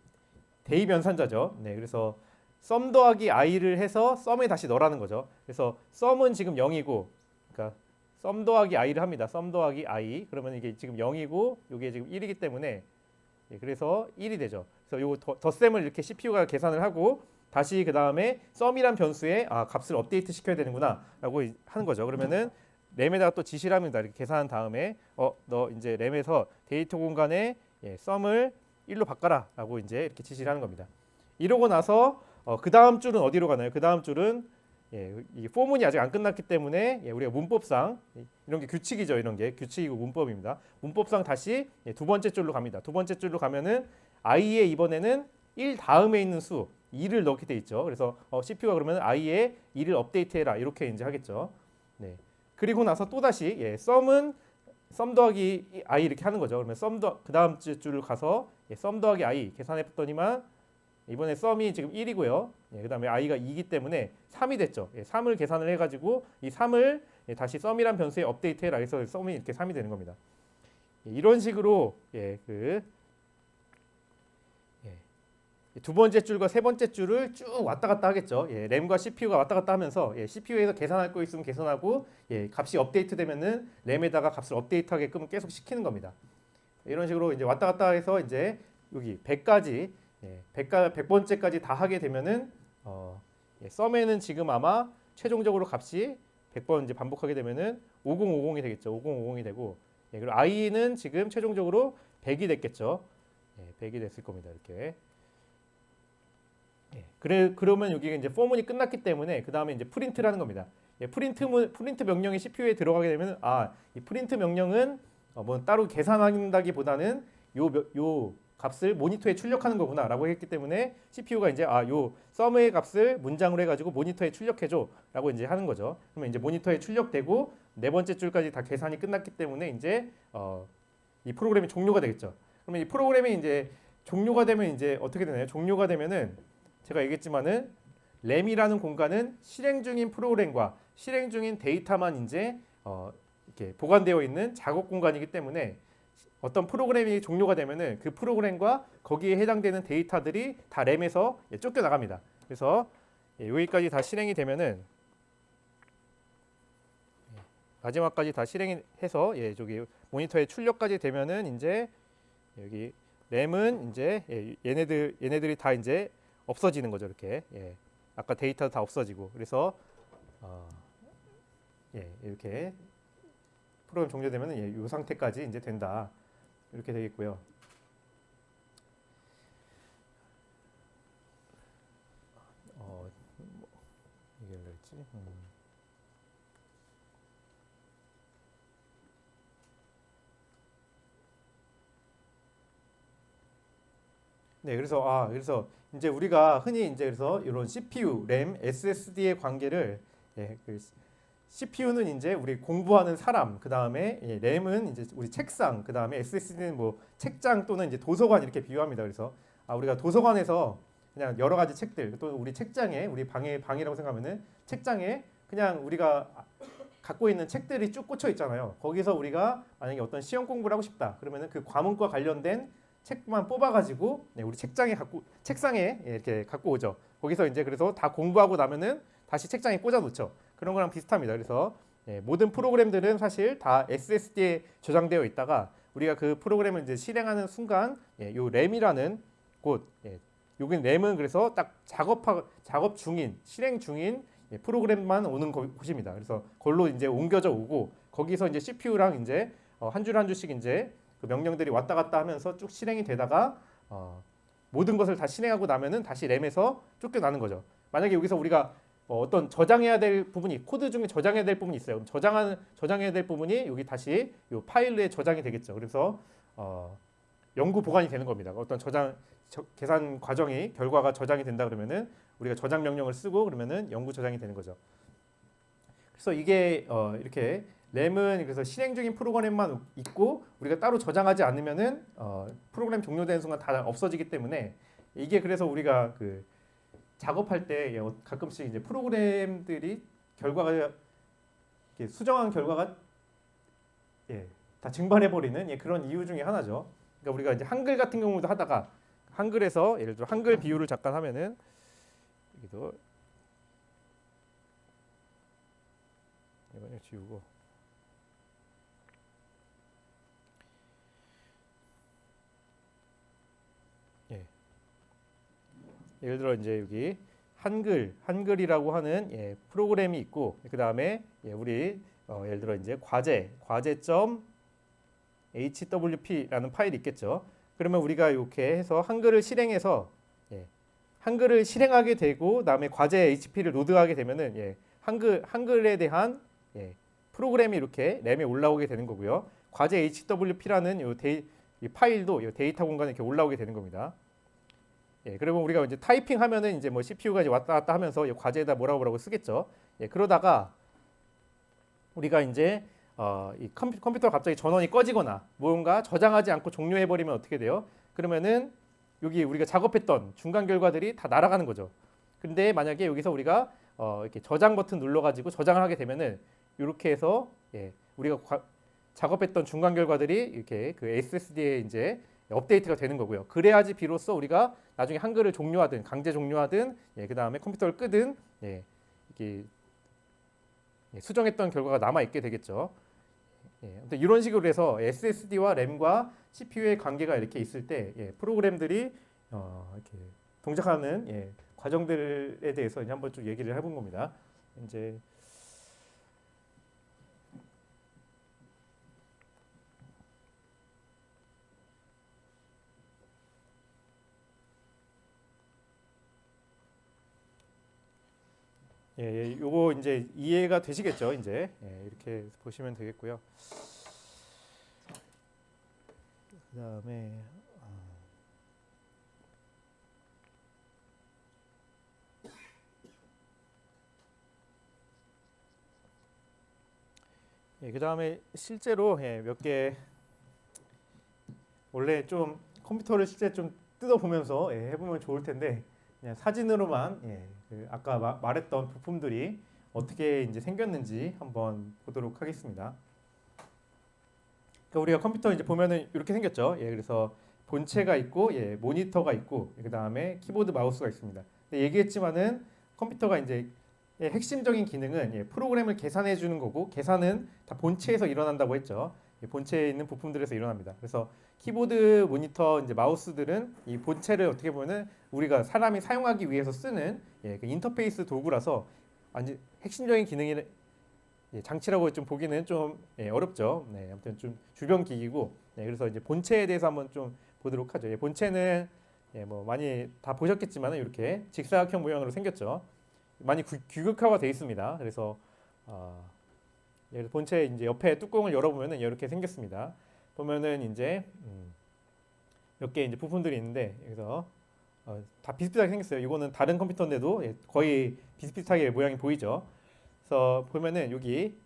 대입 연산자죠. 그래서 sum 더하기 i를 해서 sum에 다시 넣으라는 거죠. 그래서 sum은 지금 0이고, 그러니까 썸 더하기 i를 합니다. 썸 더하기 i. 그러면 이게 지금 0이고 이게 지금 1이기 때문에 그래서 1이 되죠. 그래서 요거 덧셈을 이렇게 CPU가 계산을 하고 다시 그 다음에 썸이란 변수에 값을 업데이트 시켜야 되는구나라고 하는 거죠. 그러면은 램에다가 또 지시를 합니다. 이렇게 계산한 다음에 너 이제 램에서 데이터 공간에 썸을 1로 바꿔라라고 이제 이렇게 지시를 하는 겁니다. 이러고 나서 그 다음 줄은 어디로 가나요? 그 다음 줄은 이 포문이 아직 안 끝났기 때문에 우리가 문법상 이런 게 규칙이죠. 이런 게 규칙이고 문법입니다. 문법상 다시 두 번째 줄로 갑니다. 두 번째 줄로 가면은 i에 이번에는 1 다음에 있는 수 2를 넣게 돼 있죠. 그래서 CPU가 그러면 i에 2를 업데이트해라 이렇게 이제 하겠죠. 네. 그리고 나서 또 다시 썸 더하기 i 이렇게 하는 거죠. 그러면 그 다음 줄을 가서 썸 더하기 i 계산해봤더니만 이번에 썸이 지금 1이고요. 그 다음에 i가 2이기 때문에 3이 됐죠. 3을 계산을 해가지고 이 3을 다시 썸이란 변수에 업데이트해라 해서 썸이 이렇게 3이 되는 겁니다. 이런 식으로 두 번째 줄과 세 번째 줄을 쭉 왔다 갔다 하겠죠. 램과 CPU가 왔다 갔다 하면서 CPU에서 계산할 거 있으면 계산하고 값이 업데이트 되면은 램에다가 값을 업데이트하게끔 계속 시키는 겁니다. 이런 식으로 이제 왔다 갔다 해서 이제 여기 100까지 100번째까지 다 하게 되면은 썸에는 지금 아마 최종적으로 값이 100번 이제 반복하게 되면은 5050이 되겠죠. 5050이 되고 그리고 i는 지금 최종적으로 100이 됐겠죠. 100이 됐을 겁니다. 이렇게. 그러면 여기 이제 포문이 끝났기 때문에 그 다음에 이제 프린트라는 겁니다. 프린트 명령이 CPU에 들어가게 되면 이 프린트 명령은 뭐 따로 계산한다기보다는 요 값을 모니터에 출력하는 거구나라고 했기 때문에 CPU가 이제 요 썸의 값을 문장으로 해가지고 모니터에 출력해줘라고 이제 하는 거죠. 그러면 이제 모니터에 출력되고 네 번째 줄까지 다 계산이 끝났기 때문에 이제 이 프로그램이 종료가 되겠죠. 그러면 이 프로그램이 이제 종료가 되면 이제 어떻게 되나요? 종료가 되면은 제가 얘기했지만은 램이라는 공간은 실행 중인 프로그램과 실행 중인 데이터만 이제 이렇게 보관되어 있는 작업 공간이기 때문에 어떤 프로그램이 종료가 되면은 그 프로그램과 거기에 해당되는 데이터들이 다 램에서 쫓겨 나갑니다. 그래서 여기까지 다 실행이 되면은 마지막까지 다 실행이 해서 저기 모니터에 출력까지 되면은 이제 여기 램은 이제 얘네들이 다 이제 없어지는 거죠. 이렇게 아까 데이터 다 없어지고 그래서 이렇게 프로그램 종료되면은 이 상태까지 이제 된다. 이렇게 되겠고요. 이게 뭐였지? 네, 그래서 이제 우리가 흔히 이제 그래서 이런 CPU, 램, SSD의 관계를 그 CPU는 이제 우리 공부하는 사람, 그 다음에 램은 이제 우리 책상, 그 다음에 SSD는 뭐 책장 또는 이제 도서관 이렇게 비유합니다. 그래서 우리가 도서관에서 그냥 여러 가지 책들, 또 우리 책장에 우리 방이라고 생각하면은 책장에 그냥 우리가 갖고 있는 책들이 쭉 꽂혀 있잖아요. 거기서 우리가 만약에 어떤 시험 공부를 하고 싶다, 그러면은 그 과목과 관련된 책만 뽑아가지고 우리 책상에 이렇게 갖고 오죠. 거기서 이제 그래서 다 공부하고 나면은 다시 책장에 꽂아 놓죠. 그런 거랑 비슷합니다. 그래서 모든 프로그램들은 사실 다 SSD에 저장되어 있다가 우리가 그 프로그램을 이제 실행하는 순간 요 램이라는 곳, 여기 램은 그래서 딱 작업 중인 실행 중인 프로그램만 오는 곳입니다. 그래서 그걸로 이제 옮겨져 오고 거기서 이제 CPU랑 이제 한 줄 한 줄씩 이제 그 명령들이 왔다 갔다 하면서 쭉 실행이 되다가 모든 것을 다 실행하고 나면은 다시 램에서 쫓겨나는 거죠. 만약에 여기서 우리가 어떤 저장해야 될 부분이 코드 중에 저장해야 될 부분이 있어요. 그럼 저장해야 될 부분이 여기 다시 이 파일에 저장이 되겠죠. 그래서 영구 보관이 되는 겁니다. 어떤 계산 과정이 결과가 저장이 된다 그러면은 우리가 저장 명령을 쓰고 그러면은 영구 저장이 되는 거죠. 그래서 이게 이렇게 램은 그래서 실행 중인 프로그램만 있고 우리가 따로 저장하지 않으면은 프로그램 종료되는 순간 다 없어지기 때문에 이게 그래서 우리가 그 작업할 때 가끔씩 이제 프로그램들이 결과가 수정한 결과가 다 증발해 버리는 그런 이유 중에 하나죠. 그러니까 우리가 이제 한글 같은 경우도 하다가 한글에서 예를 들어 한글 비유를 잠깐 하면은 여기도 이거 지우고 예를 들어 이제 여기 한글이라고 하는 프로그램이 있고 그 다음에 우리 예를 들어 이제 과제점 hwp라는 파일이 있겠죠. 그러면 우리가 이렇게 해서 한글을 실행해서 한글을 실행하게 되고 그다음에 과제 HP를 로드하게 되면은 한글에 대한 프로그램이 이렇게 램에 올라오게 되는 거고요. 과제 HWP라는 이 파일도 이 데이터 공간에 이렇게 올라오게 되는 겁니다. 그리고 우리가 이제 타이핑 하면은 이제 뭐 CPU가 이제 왔다 갔다 하면서 이 과제에다 뭐라고 쓰겠죠. 그러다가 우리가 이제 이 컴퓨터가 갑자기 전원이 꺼지거나 뭔가 저장하지 않고 종료해 버리면 어떻게 돼요? 그러면은 여기 우리가 작업했던 중간 결과들이 다 날아가는 거죠. 근데 만약에 여기서 우리가 이렇게 저장 버튼 눌러가지고 저장을 하게 되면은 이렇게 해서 우리가 작업했던 중간 결과들이 이렇게 그 SSD에 이제 업데이트가 되는 거고요. 그래야지 비로소 우리가 나중에 한글을 종료하든 강제 종료하든 그 다음에 컴퓨터를 끄든 이렇게 수정했던 결과가 남아 있게 되겠죠. 이런 식으로 해서 SSD와 램과 CPU의 관계가 이렇게 있을 때 프로그램들이 이렇게 동작하는 과정들에 대해서 이제 한번 좀 얘기를 해본 겁니다. 이제 요거 이제 이해가 되시겠죠? 이제 이렇게 보시면 되겠고요. 그다음에 그다음에 실제로 몇 개 원래 좀 컴퓨터를 실제 좀 뜯어 보면서 해보면 좋을 텐데 그냥 사진으로만 그 아까 말했던 부품들이 어떻게 이제 생겼는지 한번 보도록 하겠습니다. 그러니까 우리가 컴퓨터 이제 보면은 이렇게 생겼죠. 그래서 본체가 있고 모니터가 있고 그 다음에 키보드 마우스가 있습니다. 얘기했지만은 컴퓨터가 이제 핵심적인 기능은 프로그램을 계산해 주는 거고 계산은 다 본체에서 일어난다고 했죠. 본체에 있는 부품들에서 일어납니다. 그래서 키보드, 모니터, 이제 마우스들은 이 본체를 어떻게 보면은 우리가 사람이 사용하기 위해서 쓰는 그 인터페이스 도구라서 완전 핵심적인 기능이 장치라고 좀 보기는 좀 어렵죠. 아무튼 좀 주변 기기고 그래서 이제 본체에 대해서 한번 좀 보도록 하죠. 본체는 뭐 많이 다 보셨겠지만 이렇게 직사각형 모양으로 생겼죠. 많이 규격화가 되어 있습니다. 그래서 본체 이제 옆에 뚜껑을 열어보면은 이렇게 생겼습니다. 보면은 이제 몇 개 이제 부품들이 있는데 여기서 다 비슷비슷하게 생겼어요. 이거는 다른 컴퓨터인데도 거의 비슷비슷하게 모양이 보이죠. 그래서 보면은 여기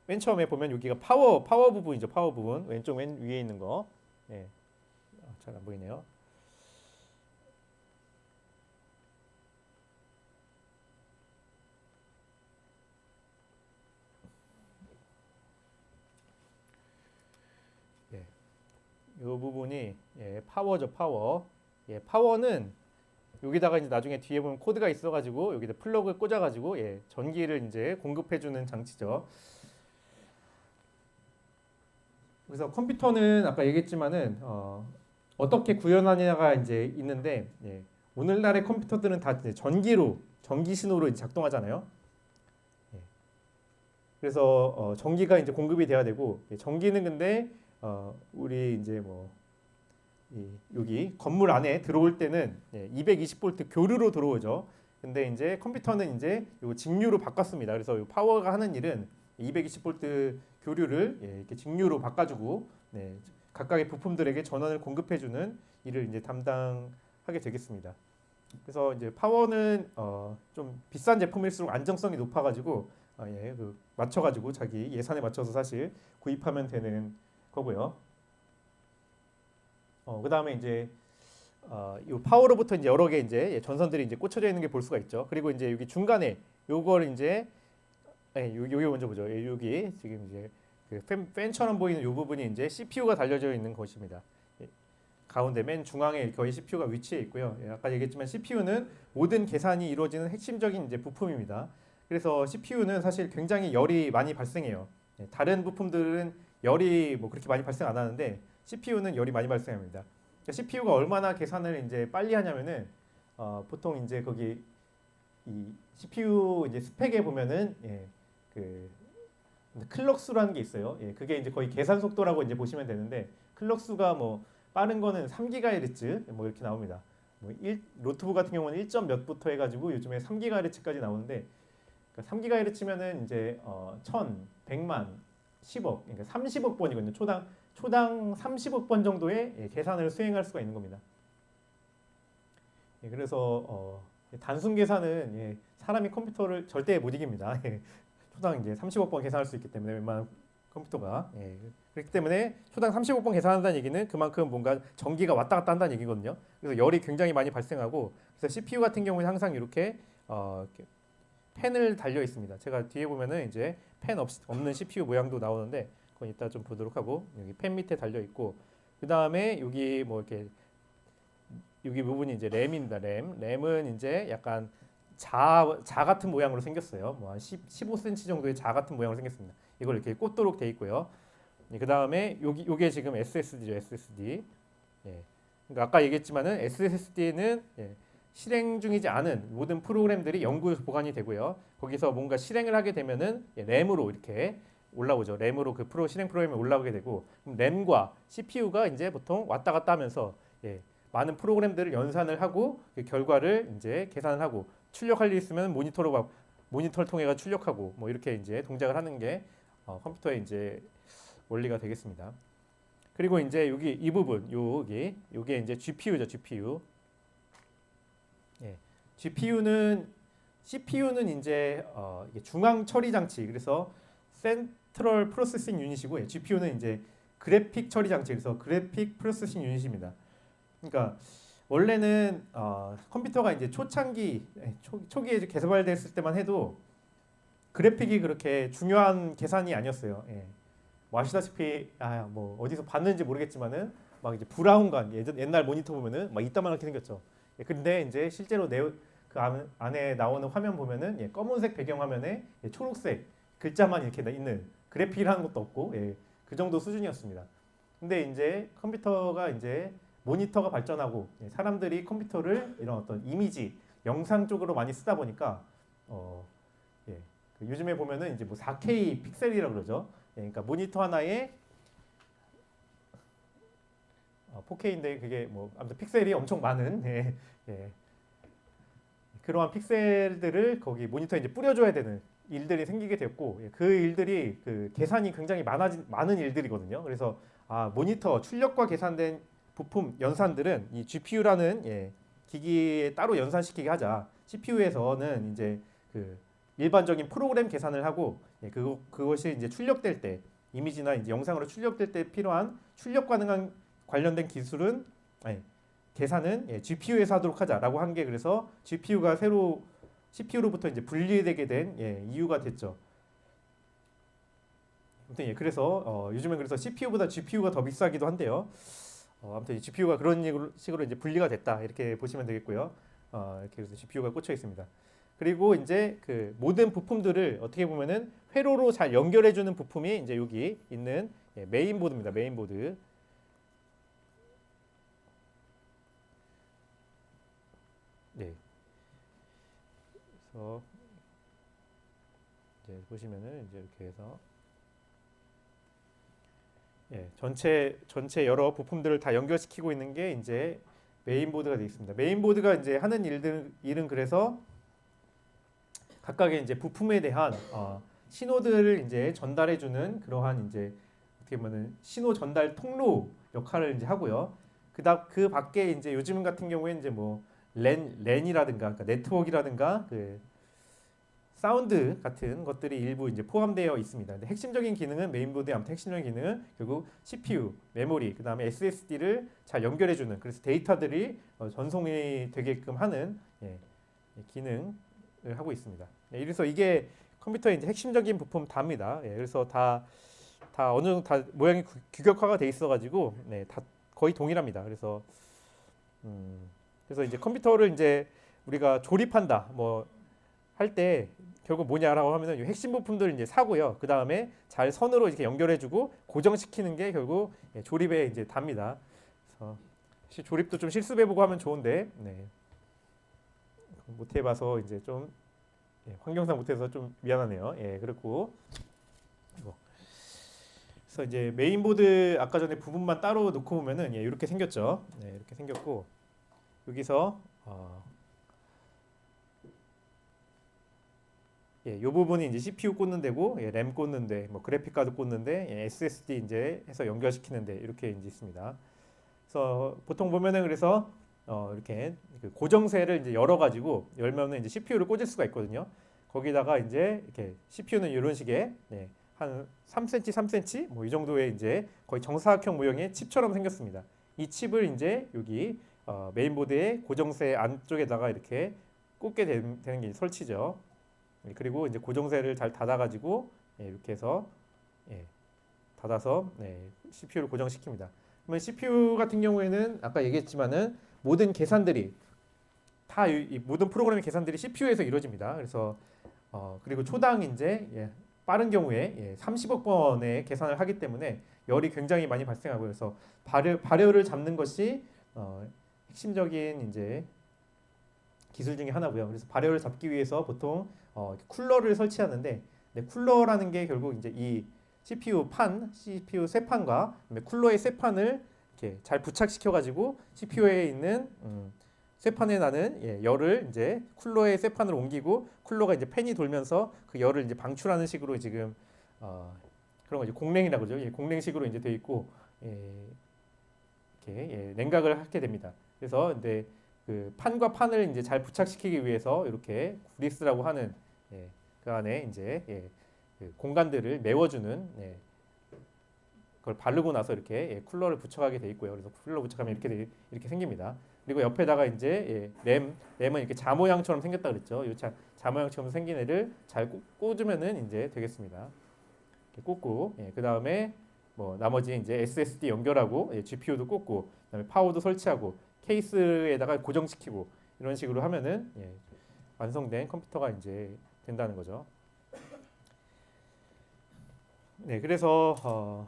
맨 처음에 보면 여기가 파워 부분이죠. 파워 부분 왼쪽 맨 위에 있는 거. 잘 안 보이네요. 이 부분이 파워죠, 파워. 파워는 여기다가 이제 나중에 뒤에 보면 코드가 있어가지고 여기다 플러그 꽂아가지고 전기를 이제 공급해주는 장치죠. 그래서 컴퓨터는 아까 얘기했지만은 어떻게 구현하느냐가 이제 있는데 오늘날의 컴퓨터들은 다 이제 전기 신호로 이제 작동하잖아요. 그래서 전기가 이제 공급이 돼야 되고 전기는 근데 우리 이제 뭐 여기 건물 안에 들어올 때는 220V 교류로 들어오죠. 근데 이제 컴퓨터는 이제 요 직류로 바꿨습니다. 그래서 요 파워가 하는 일은 220V 교류를 이렇게 직류로 바꿔주고 각각의 부품들에게 전원을 공급해주는 일을 이제 담당하게 되겠습니다. 그래서 이제 파워는 좀 비싼 제품일수록 안정성이 높아가지고 그 맞춰가지고 자기 예산에 맞춰서 사실 구입하면 되는 거고요. 그 다음에 이제 이 파워로부터 이제 여러 개 이제 전선들이 이제 꽂혀져 있는 게 볼 수가 있죠. 그리고 이제 여기 중간에 요걸 이제 여기 먼저 보죠. 여기 지금 이제 그 팬처럼 보이는 이 부분이 이제 CPU가 달려져 있는 것입니다. 가운데 맨 중앙에 거의 CPU가 위치해 있고요. 아까 얘기했지만 CPU는 모든 계산이 이루어지는 핵심적인 이제 부품입니다. 그래서 CPU는 사실 굉장히 열이 많이 발생해요. 다른 부품들은 열이 뭐 그렇게 많이 발생 안 하는데 CPU는 열이 많이 발생합니다. 그러니까 CPU가 얼마나 계산을 이제 빨리 하냐면은 보통 이제 거기 이 CPU 이제 스펙에 보면은 그 클럭수라는 게 있어요. 그게 이제 거의 계산 속도라고 이제 보시면 되는데 클럭수가 뭐 빠른 거는 3GHz 뭐 이렇게 나옵니다. 노트북 같은 경우는 1. 몇부터 해가지고 요즘에 3GHz까지 나오는데 그러니까 3GHz면은 이제 1000, 100만, 10억, 그러니까 30억 번이거든요. 초당 30억 번 정도의 계산을 수행할 수가 있는 겁니다. 그래서 단순 계산은 사람이 컴퓨터를 절대 못 이깁니다. 초당 이제 30억 번 계산할 수 있기 때문에 웬만한 컴퓨터가 그렇기 때문에 초당 30억 번 계산한다는 얘기는 그만큼 뭔가 전기가 왔다 갔다 한다는 얘기거든요. 그래서 열이 굉장히 많이 발생하고 그래서 CPU 같은 경우는 항상 이렇게 펜을 달려 있습니다. 제가 뒤에 보면은 이제 펜 없는 CPU 모양도 나오는데 그건 이따 좀 보도록 하고 여기 펜 밑에 달려 있고 그 다음에 여기 뭐 이렇게 여기 부분이 이제 램입니다. 램은 이제 약간 자 같은 모양으로 생겼어요. 뭐 한 15cm 정도의 자 같은 모양으로 생겼습니다. 이걸 이렇게 꽂도록 돼 있고요. 그 다음에 요게 지금 SSD죠. SSD. 그러니까 아까 얘기했지만은 SSD는 실행 중이지 않은 모든 프로그램들이 영구 보관이 되고요. 거기서 뭔가 실행을 하게 되면은 램으로 이렇게 올라오죠. 램으로 그 실행 프로그램이 올라오게 되고 램과 CPU가 이제 보통 왔다 갔다 하면서 많은 프로그램들을 연산을 하고 그 결과를 이제 계산을 하고 출력할 일 있으면 모니터를 통해서 출력하고 뭐 이렇게 이제 동작을 하는 게 컴퓨터의 이제 원리가 되겠습니다. 그리고 이제 여기 이 부분 요게 이제 GPU죠. GPU. GPU는 CPU는 이제 이게 중앙 처리 장치 그래서 센트럴 프로세싱 유닛이고 GPU는 이제 그래픽 처리 장치 그래서 그래픽 프로세싱 유닛입니다. 그러니까 원래는 컴퓨터가 이제 초창기 초기에 개발됐을 때만 해도 그래픽이 그렇게 중요한 계산이 아니었어요. 뭐 아시다시피 뭐 어디서 봤는지 모르겠지만은 막 이제 브라운관 옛날 모니터 보면은 막 이따만하게 생겼죠. 근데 이제 실제로 그 안에 나오는 화면 보면은 검은색 배경 화면에 초록색 글자만 이렇게 있는 그래픽이라는 것도 없고 그 정도 수준이었습니다. 근데 이제 컴퓨터가 이제 모니터가 발전하고 사람들이 컴퓨터를 이런 어떤 이미지, 영상 쪽으로 많이 쓰다 보니까 요즘에 보면은 이제 뭐 4K 픽셀이라고 그러죠. 그러니까 모니터 하나에 4K인데 그게 뭐 아무튼 픽셀이 엄청 많은 그러한 픽셀들을 거기 모니터에 이제 뿌려줘야 되는 일들이 생기게 됐고 그 일들이 그 계산이 굉장히 많은 일들이거든요. 그래서 모니터 출력과 계산된 부품 연산들은 이 GPU라는 기기에 따로 연산시키게 하자. CPU에서는 이제 그 일반적인 프로그램 계산을 하고 그것이 이제 출력될 때 이미지나 이제 영상으로 출력될 때 필요한 출력 가능한 관련된 기술은 계산은 GPU에서 하도록 하자라고 한 게 그래서 GPU가 새로 CPU로부터 이제 분리되게 된 이유가 됐죠. 아무튼 그래서 요즘엔 그래서 CPU보다 GPU가 더 비싸기도 한데요. 아무튼 GPU가 그런 식으로 이제 분리가 됐다 이렇게 보시면 되겠고요. 이렇게 그래서 GPU가 꽂혀 있습니다. 그리고 이제 그 모든 부품들을 어떻게 보면은 회로로 잘 연결해주는 부품이 이제 여기 있는 메인보드입니다. 메인보드. 그래서 이제 보시면은 이제 이렇게 해서 전체 여러 부품들을 다 연결시키고 있는 게 이제 메인보드가 되어 있습니다. 메인보드가 이제 하는 일은 그래서 각각의 이제 부품에 대한 신호들을 이제 전달해주는 그러한 이제 어떻게 보면은 신호 전달 통로 역할을 이제 하고요. 그 밖에 이제 요즘 같은 경우에 이제 뭐 랜이라든가 그러니까 네트워크라든가 그 사운드 같은 것들이 일부 이제 포함되어 있습니다. 근데 핵심적인 기능은 메인보드의 아무튼 핵심적인 기능은 결국 CPU, 메모리, 그 다음에 SSD를 잘 연결해주는 그래서 데이터들이 전송이 되게끔 하는 기능을 하고 있습니다. 그래서 이게 컴퓨터의 이제 핵심적인 부품 다입니다. 그래서 다 어느 정도 다 모양이 규격화가 돼 있어가지고 다 거의 동일합니다. 그래서 이제 컴퓨터를 이제 우리가 조립한다 뭐 할 때 결국 뭐냐라고 하면은 핵심 부품들을 이제 사고요. 그 다음에 잘 선으로 이렇게 연결해주고 고정시키는 게 결국 조립에 이제 답니다. 그래서 조립도 좀 실습해보고 하면 좋은데. 못 해봐서 이제 좀 환경상 못해서 좀 미안하네요. 그렇고 뭐. 그래서 이제 메인보드 아까 전에 부분만 따로 놓고 보면은 이렇게 생겼죠. 이렇게 생겼고 여기서 이 부분이 이제 CPU 꽂는 데고 램 꽂는 데, 뭐 그래픽 카드 꽂는 데, SSD 이제 해서 연결시키는 데 이렇게 이제 있습니다. 그래서 보통 보면은 그래서 이렇게 그 고정세를 이제 열어 가지고 열면은 이제 CPU를 꽂을 수가 있거든요. 거기다가 이제 이렇게 CPU는 이런 식의 한 3cm, 3cm 뭐 이 정도의 이제 거의 정사각형 모형의 칩처럼 생겼습니다. 이 칩을 이제 여기 메인보드의 고정세 안쪽에다가 이렇게 꽂게 되는 게 설치죠. 그리고 이제 고정세를 잘 닫아가지고 이렇게 해서 닫아서 CPU를 고정시킵니다. 그러면 CPU 같은 경우에는 아까 얘기했지만은 모든 계산들이 다 이 모든 프로그램의 계산들이 CPU에서 이루어집니다. 그래서 그리고 초당 이제 빠른 경우에 30억 번의 계산을 하기 때문에 열이 굉장히 많이 발생하고요. 그래서 발열을 잡는 것이 핵심적인 이제 기술 중에 하나고요. 그래서 발열을 잡기 위해서 보통 쿨러를 설치하는데 쿨러라는 게 결국 이제 이 CPU 쇠판과 쿨러의 쇠판을 이렇게 잘 부착시켜 가지고 CPU에 있는 쇠판에 나는 열을 이제 쿨러의 쇠판으로 옮기고 쿨러가 이제 팬이 돌면서 그 열을 이제 방출하는 식으로 지금 그런 거 이제 공랭이라고 그러죠. 공랭식으로 이제 돼 있고 이렇게 냉각을 하게 됩니다. 그래서 근데 그 판과 판을 이제 잘 부착시키기 위해서 이렇게 구리스라고 하는 그 안에 이제 그 공간들을 메워주는 그걸 바르고 나서 이렇게 쿨러를 부착하게 돼 있고요. 그래서 쿨러 부착하면 이렇게 생깁니다. 그리고 옆에다가 이제 램은 이렇게 자 모양처럼 생겼다 그랬죠. 이 자 모양처럼 생긴 애를 잘 꽂으면은 이제 되겠습니다. 이렇게 꽂고 그 다음에 뭐 나머지 이제 SSD 연결하고 GPU도 꽂고 그다음에 파워도 설치하고 케이스에다가 고정시키고 이런 식으로 하면은 완성된 컴퓨터가 이제 된다는 거죠. 그래서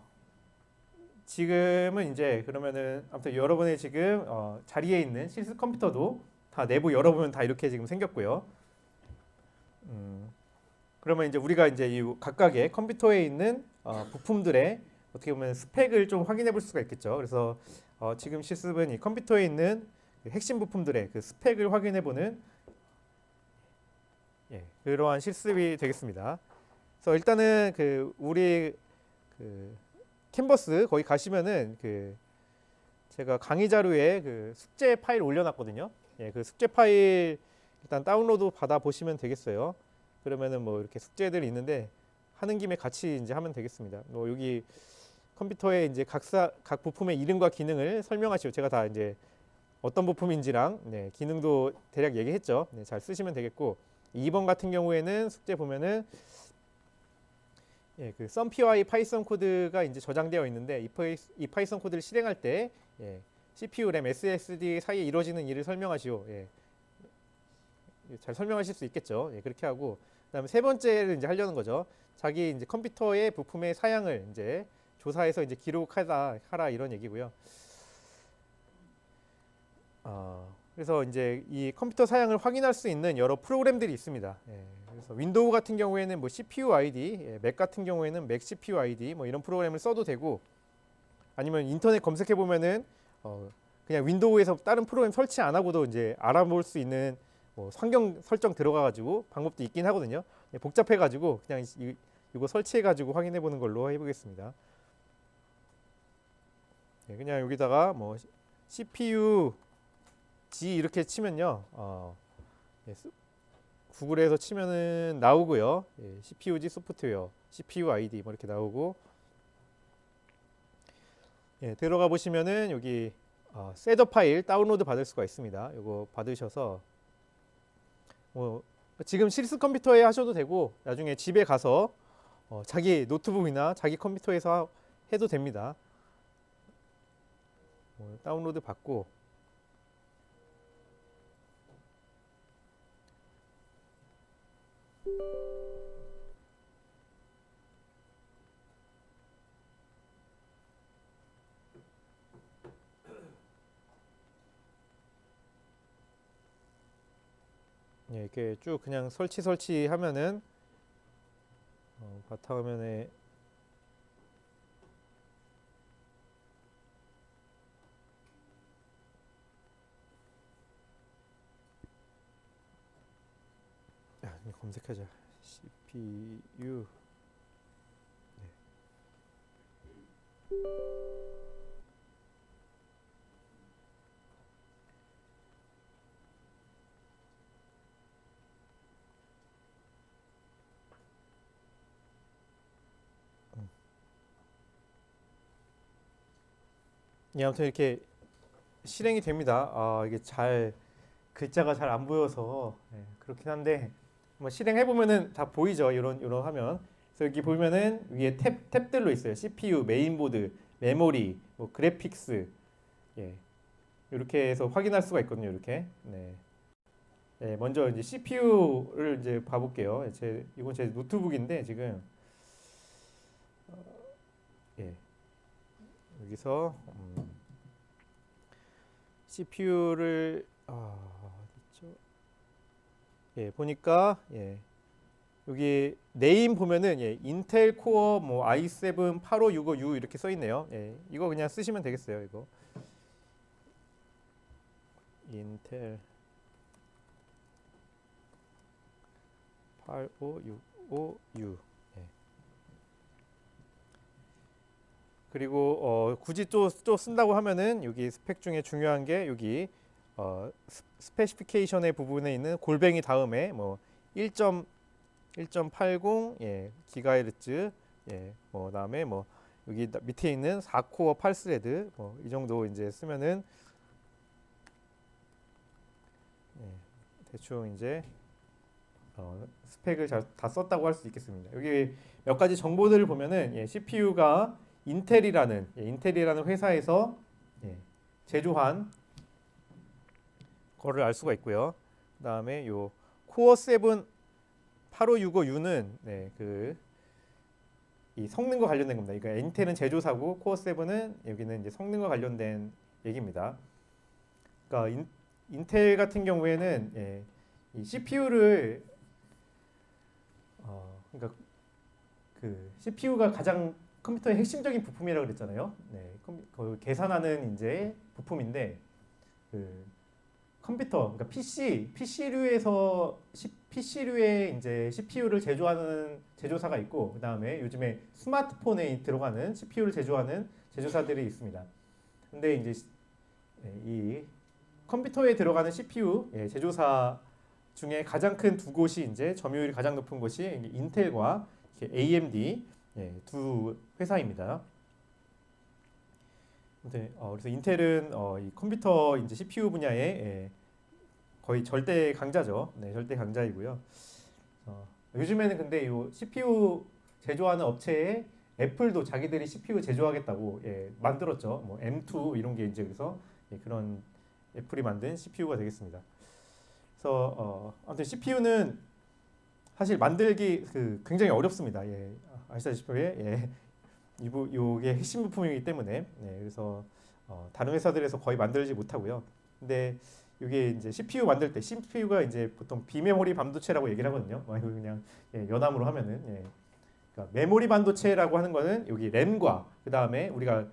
지금은 이제 그러면은 아무튼 여러분의 지금 자리에 있는 실습 컴퓨터도 다 내부 열어보면 다 이렇게 지금 생겼고요. 그러면 이제 우리가 이제 이 각각의 컴퓨터에 있는 부품들의 어떻게 보면 스펙을 좀 확인해 볼 수가 있겠죠. 그래서 지금 실습은 이 컴퓨터에 있는 그 핵심 부품들의 그 스펙을 확인해 보는 그러한 실습이 되겠습니다. 그래서 일단은 그 우리 그 캔버스 거기 가시면은 그 제가 강의 자료에 그 숙제 파일 올려놨거든요. 그 숙제 파일 일단 다운로드 받아 보시면 되겠어요. 그러면은 뭐 이렇게 숙제들이 있는데 하는 김에 같이 이제 하면 되겠습니다. 뭐 여기 컴퓨터에 이제 각 부품의 이름과 기능을 설명하시고 제가 다 이제 어떤 부품인지랑 기능도 대략 얘기했죠. 잘 쓰시면 되겠고 2번 같은 경우에는 숙제 보면은 그 SUMPY 파이썬 코드가 이제 저장되어 있는데 이 파이썬 코드를 실행할 때 CPU, 램, SSD 사이에 이루어지는 일을 설명하시오. 잘 설명하실 수 있겠죠. 그렇게 하고 그다음에 세 번째를 이제 하려는 거죠. 자기 이제 컴퓨터의 부품의 사양을 이제 조사해서 이제 기록하라 이런 얘기고요. 그래서 이제 이 컴퓨터 사양을 확인할 수 있는 여러 프로그램들이 있습니다. 그래서 윈도우 같은 경우에는 뭐 CPU ID, 맥 같은 경우에는 맥 CPU ID 뭐 이런 프로그램을 써도 되고 아니면 인터넷 검색해 보면은 그냥 윈도우에서 다른 프로그램 설치 안 하고도 이제 알아볼 수 있는 뭐 환경 설정 들어가 가지고 방법도 있긴 하거든요. 복잡해 가지고 그냥 이거 설치해 가지고 확인해 보는 걸로 해보겠습니다. 그냥 여기다가 뭐 CPU G 이렇게 치면요. 구글에서 치면은 나오고요. CPU-G 소프트웨어, CPU ID 뭐 이렇게 나오고 들어가 보시면은 여기 셋업 파일 다운로드 받을 수가 있습니다. 이거 받으셔서 뭐 지금 실습 컴퓨터에 하셔도 되고 나중에 집에 가서 자기 노트북이나 자기 컴퓨터에서 해도 됩니다. 다운로드 받고 예, 이렇게 쭉 그냥 설치하면은 바탕화면에 검색하자. CPU. 예, 아무튼 이렇게 실행이 됩니다. 이게 글자가 잘 안 보여서 그렇긴 한데 뭐 실행해 보면은 다 보이죠. 이런 화면. 그래서 여기 보면은 위에 탭들로 있어요. CPU, 메인보드, 메모리, 뭐 그래픽스, 예, 이렇게 해서 확인할 수가 있거든요. 이렇게. 네. 먼저 이제 CPU를 이제 봐볼게요. 이건 제 노트북인데 지금 예, 여기서 CPU를 보니까 여기 네임 보면은 인텔 코어 뭐 i7 8565U 이렇게 써 있네요. 이거 그냥 쓰시면 되겠어요. 이거 인텔 8565U. 그리고 굳이 또 쓴다고 하면은 여기 스펙 중에 중요한 게 여기 스페시피케이션의 부분에 있는 골뱅이 다음에 뭐 1.80 기가헤르츠, 뭐 그다음에 뭐 여기 밑에 있는 4코어 8스레드 뭐 이 정도 이제 쓰면은 대충 이제 스펙을 다 썼다고 할 수 있겠습니다. 여기 몇 가지 정보들을 보면은 CPU가 인텔이라는 회사에서 제조한 거를 알 수가 있고요. 그다음에 요 코어 7 8565U는 이 성능과 관련된 겁니다. 그러니까 인텔은 제조사고 코어 7은 여기는 이제 성능과 관련된 얘기입니다. 그러니까 인텔 같은 경우에는 이 CPU를 그러니까 그 CPU가 가장 컴퓨터의 핵심적인 부품이라고 그랬잖아요. 그 계산하는 이제 부품인데 그 컴퓨터, 그러니까 PC류의 이제 CPU를 제조하는 제조사가 있고, 그 다음에 요즘에 스마트폰에 들어가는 CPU를 제조하는 제조사들이 있습니다. 근데 이제 이 컴퓨터에 들어가는 CPU 제조사 중에 가장 큰 두 곳이 이제 점유율이 가장 높은 곳이 인텔과 AMD 두 회사입니다. 그래서 인텔은 이 컴퓨터 이제 CPU 분야에 거의 절대 강자죠. 절대 강자이고요. 요즘에는 근데 이 CPU 제조하는 업체에 애플도 자기들이 CPU 제조하겠다고 만들었죠. 뭐 M2 이런 게 이제 그래서 그런 애플이 만든 CPU가 되겠습니다. 그래서 아무튼 CPU는 사실 만들기 굉장히 어렵습니다. 아시다시피 이게 핵심 부품이기 때문에 그래서 다른 회사들에서 거의 만들지 못하고요. 근데 이게 이제 CPU 만들 때 CPU가 이제 보통 비메모리 반도체라고 얘기를 하거든요. 이거 그냥 연함으로 하면은 그러니까 메모리 반도체라고 하는 거는 여기 램과 그 다음에 우리가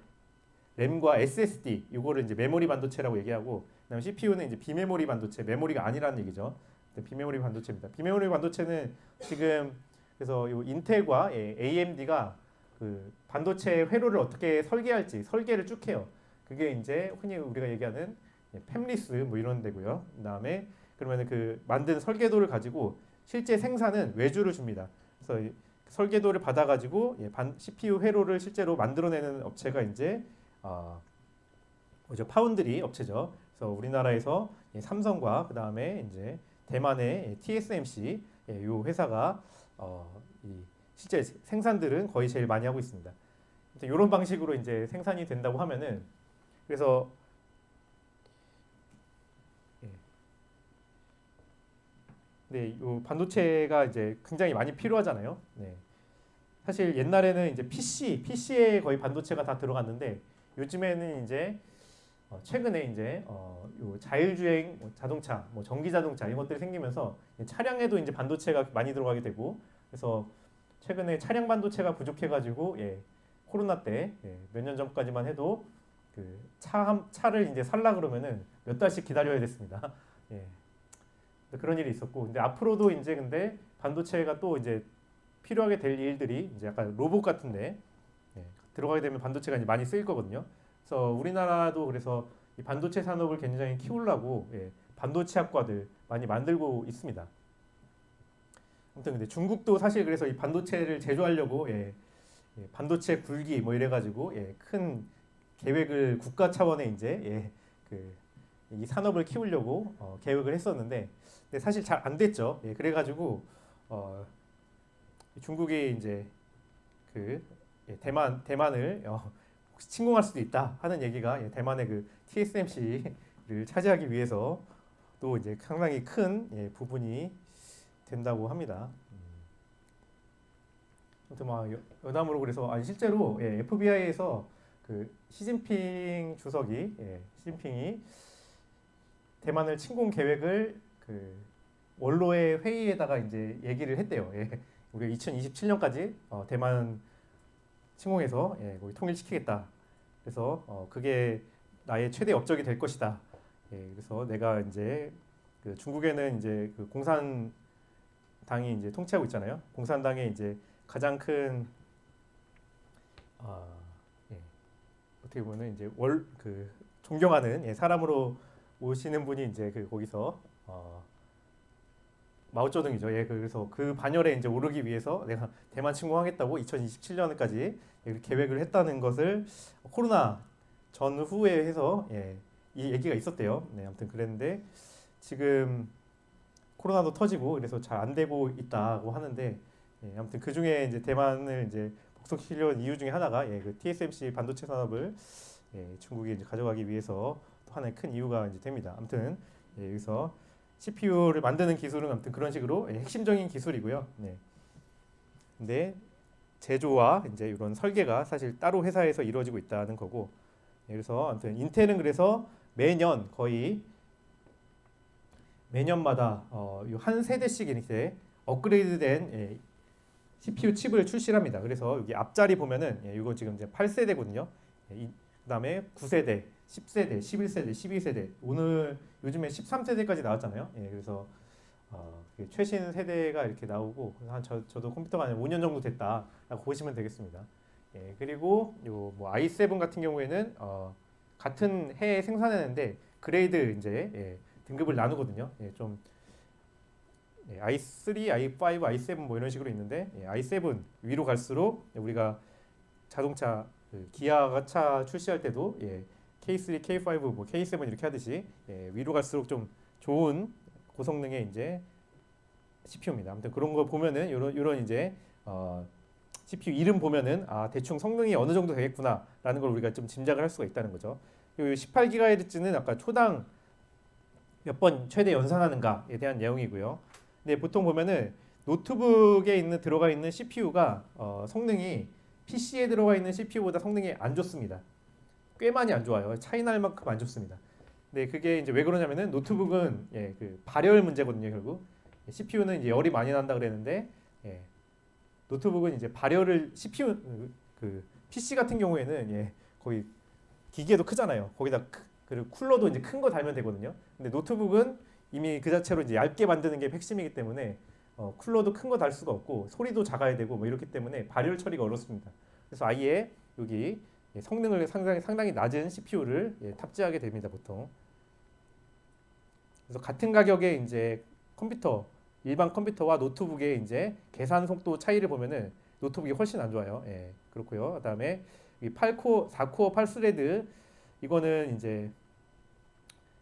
램과 SSD 이거를 이제 메모리 반도체라고 얘기하고 그다음에 CPU는 이제 비메모리 반도체 메모리가 아니라는 얘기죠. 비메모리 반도체입니다. 비메모리 반도체는 지금 그래서 요 인텔과 AMD가 그 반도체 회로를 어떻게 설계할지 설계를 쭉 해요. 그게 이제 흔히 우리가 얘기하는 팹리스 뭐 이런 데고요. 그다음에 그러면은 그 만든 설계도를 가지고 실제 생산은 외주를 줍니다. 그래서 이 설계도를 받아가지고 CPU 회로를 실제로 만들어내는 업체가 이제 뭐죠? 파운드리 업체죠. 그래서 우리나라에서 삼성과 그 다음에 이제 대만의 TSMC 이 회사가 이 실제 생산들은 거의 제일 많이 하고 있습니다. 이런 방식으로 이제 생산이 된다고 하면은 그래서 이 반도체가 이제 굉장히 많이 필요하잖아요. 사실 옛날에는 이제 PC에 거의 반도체가 다 들어갔는데 요즘에는 이제 최근에 이제 요 자율주행 자동차, 뭐 전기 자동차 이런 것들이 생기면서 차량에도 이제 반도체가 많이 들어가게 되고 그래서 최근에 차량 반도체가 부족해가지고 코로나 때 몇 년 전까지만 해도 그 차를 이제 살라 그러면은 몇 달씩 기다려야 됐습니다. 예. 그런 일이 있었고 근데 앞으로도 이제 근데 반도체가 또 이제 필요하게 될 일들이 이제 약간 로봇 같은데 들어가게 되면 반도체가 이제 많이 쓰일 거거든요. 그래서 우리나라도 그래서 이 반도체 산업을 굉장히 키우려고 반도체 학과들 많이 만들고 있습니다. 아무튼 근데 중국도 사실 그래서 이 반도체를 제조하려고 반도체 굴기 뭐 이래가지고 큰 계획을 국가 차원의 이제 이 산업을 키우려고 계획을 했었는데 근데 사실 잘 안 됐죠. 그래가지고 중국이 이제 그 대만을 혹시 침공할 수도 있다 하는 얘기가 대만의 그 TSMC를 차지하기 위해서 또 이제 상당히 큰 부분이 된다고 합니다. 아무튼 막 여담으로 그래서 실제로 FBI에서 그 시진핑 주석이 시진핑이 대만을 침공 계획을 그 원로의 회의에다가 이제 얘기를 했대요. 우리가 2027년까지 대만 침공해서 거기 통일시키겠다. 그래서 그게 나의 최대 업적이 될 것이다. 그래서 내가 이제 그 중국에는 이제 그 공산당이 이제 통치하고 있잖아요. 공산당의 이제 가장 큰 아, 예, 어떻게 보면 이제 그 존경하는 사람으로 오시는 분이 이제 그 거기서 마오쩌둥이죠. 그래서 그 반열에 이제 오르기 위해서 내가 대만 침공하겠다고 2027년까지 계획을 했다는 것을 코로나 전후에 해서 이 얘기가 있었대요. 아무튼 그랬는데 지금 코로나도 터지고 그래서 잘 안 되고 있다고 하는데 아무튼 그 중에 이제 대만을 이제 복속시키려는 이유 중에 하나가 그 TSMC 반도체 산업을 중국이 이제 가져가기 위해서 또 하나의 큰 이유가 이제 됩니다. 아무튼 여기서 CPU를 만드는 기술은 아무튼 그런 식으로 핵심적인 기술이고요. 근데 제조와 이제 이런 설계가 사실 따로 회사에서 이루어지고 있다는 거고. 그래서 아무튼 인텔은 그래서 매년 거의 매년마다 한 세대씩 이렇게 업그레이드된 CPU 칩을 출시합니다. 그래서 여기 앞자리 보면은 이거 지금 이제 8세대거든요. 그다음에 9세대, 10세대, 11세대, 12세대. 오늘 요즘에 13세대까지 나왔잖아요. 그래서 최신 세대가 이렇게 나오고 저도 컴퓨터가 한 5년 정도 됐다라고 보시면 되겠습니다. 그리고 요 뭐 i7 같은 경우에는 같은 해에 생산했는데 그레이드 이제 등급을 나누거든요. 좀 i3, i5, i7 뭐 이런 식으로 있는데 i7 위로 갈수록 우리가 자동차 기아 차 출시할 때도 K3, K5, 뭐 K7 이렇게 하듯이 위로 갈수록 좀 좋은 고성능의 이제 CPU입니다. 아무튼 그런 거 보면은 이런 이제 CPU 이름 보면은 대충 성능이 어느 정도 되겠구나라는 걸 우리가 좀 짐작을 할 수가 있다는 거죠. 그리고 18GHz는 아까 초당 몇 번 최대 연산하는가에 대한 내용이고요. 근데 보통 보면은 노트북에 들어가 있는 CPU가 성능이 PC에 들어가 있는 CPU보다 성능이 안 좋습니다. 꽤 많이 안 좋아요. 차이 날 만큼 안 좋습니다. 근데 그게 이제 왜 그러냐면은 노트북은 그 발열 문제거든요, 결국. CPU는 이제 열이 많이 난다 그랬는데 노트북은 이제 발열을 CPU 그 PC 같은 경우에는 거의 기계도 크잖아요. 거기다 그리고 쿨러도 이제 큰 거 달면 되거든요. 근데 노트북은 이미 그 자체로 이제 얇게 만드는 게 핵심이기 때문에 쿨러도 큰 거 달 수가 없고 소리도 작아야 되고 뭐 이렇기 때문에 발열 처리가 어렵습니다. 그래서 아예 여기 성능을 상당히 낮은 CPU를 탑재하게 됩니다, 보통. 그래서 같은 가격의 이제 일반 컴퓨터와 노트북의 이제 계산 속도 차이를 보면은 노트북이 훨씬 안 좋아요. 그렇고요. 그다음에 이 4코어 8스레드 이거는 이제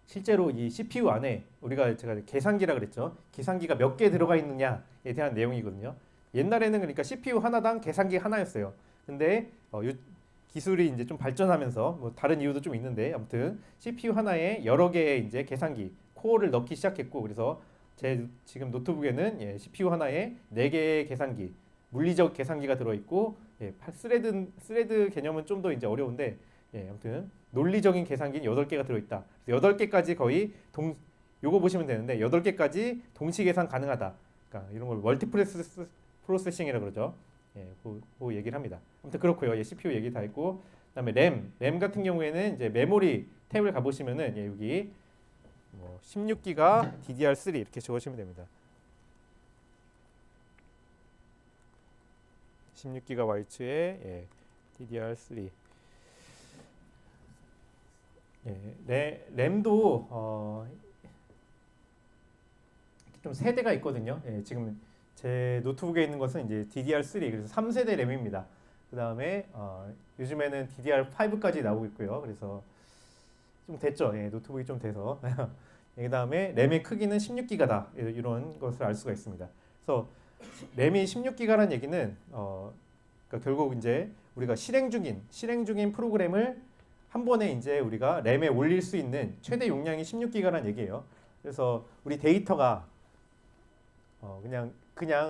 실제로 이 CPU 안에 제가 계산기라 그랬죠. 계산기가 몇 개 들어가 있느냐에 대한 내용이거든요. 옛날에는 그러니까 CPU 하나당 계산기 하나였어요. 근데 기술이 이제 좀 발전하면서 뭐 다른 이유도 좀 있는데 아무튼 CPU 하나에 여러 개의 이제 계산기 코어를 넣기 시작했고 그래서 제 지금 노트북에는 CPU 하나에 4개의 계산기 물리적 계산기가 들어 있고 스레드 개념은 좀 더 이제 어려운데 예, 아무튼 논리적인 계산기는 8개가 들어있다. 8개까지 거의 요거 보시면 되는데 8개까지 동시 계산 가능하다. 그러니까 이런 걸 멀티 프로세싱이라고 그러죠. 예, 그 얘기를 합니다. 아무튼 그렇고요. 예, CPU 얘기 다 했고, 그다음에 램 같은 경우에는 이제 메모리 탭을 가보시면은 예, 여기 뭐 16기가 DDR3 이렇게 적으시면 됩니다. 16GHz의 예, DDR3. 예, 램도 좀 세대가 있거든요. 예, 지금 제 노트북에 있는 것은 이제 DDR3 그래서 3세대 램입니다. 그 다음에 요즘에는 DDR5까지 나오고 있고요. 그래서 좀 됐죠. 예, 노트북이 좀 돼서. 그 다음에 램의 크기는 16기가다. 이런 것을 알 수가 있습니다. 그래서 램이 16기가라는 얘기는 그러니까 결국 이제 우리가 실행 중인 프로그램을 한 번에 이제 우리가 램에 올릴 수 있는 최대 용량이 16기가라는 얘기예요. 그래서 우리 데이터가 그냥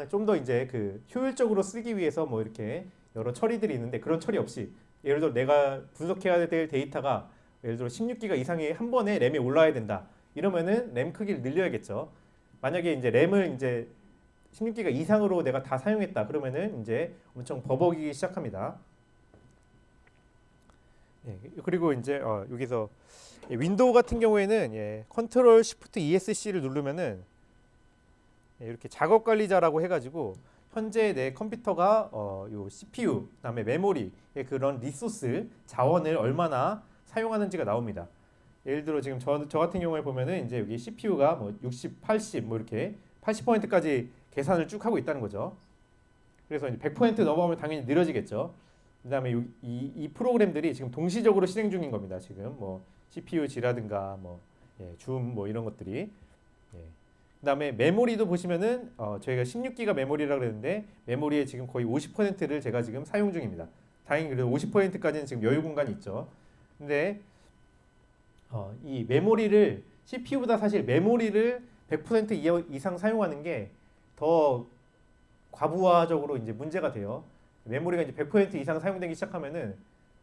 좀 더 이제 그 효율적으로 쓰기 위해서 뭐 이렇게 여러 처리들이 있는데 그런 처리 없이 예를 들어 내가 분석해야 될 데이터가 예를 들어 16기가 이상이 한 번에 램에 올라야 된다. 이러면은 램 크기를 늘려야겠죠. 만약에 이제 램을 이제 16기가 이상으로 내가 다 사용했다. 그러면은 이제 엄청 버벅이기 시작합니다. 예, 그리고 이제 여기서 윈도우 같은 경우에는 예, 컨트롤 시프트 ESC를 누르면은 예, 이렇게 작업 관리자라고 해가지고 현재 내 컴퓨터가 요 CPU 그다음에 메모리 그런 리소스 자원을 얼마나 사용하는지가 나옵니다. 예를 들어 지금 저 같은 경우에 보면은 이제 여기 CPU가 뭐 60, 80 뭐 이렇게 80%까지 계산을 쭉 하고 있다는 거죠. 그래서 이제 100% 넘어가면 당연히 느려지겠죠. 그다음에 이 프로그램들이 지금 동시적으로 실행 중인 겁니다. 지금 뭐 CPU G라든가 뭐 줌 뭐 이런 것들이. 예. 그다음에 메모리도 보시면은 저희가 16기가 메모리라고 그랬는데 메모리의 지금 거의 50%를 제가 지금 사용 중입니다. 다행히 그래도 50%까지는 지금 여유 공간이 있죠. 근데 이 메모리를 CPU보다 사실 메모리를 100% 이상 사용하는 게 더 과부하적으로 이제 문제가 돼요. 메모리가 이제 100% 이상 사용되기 시작하면은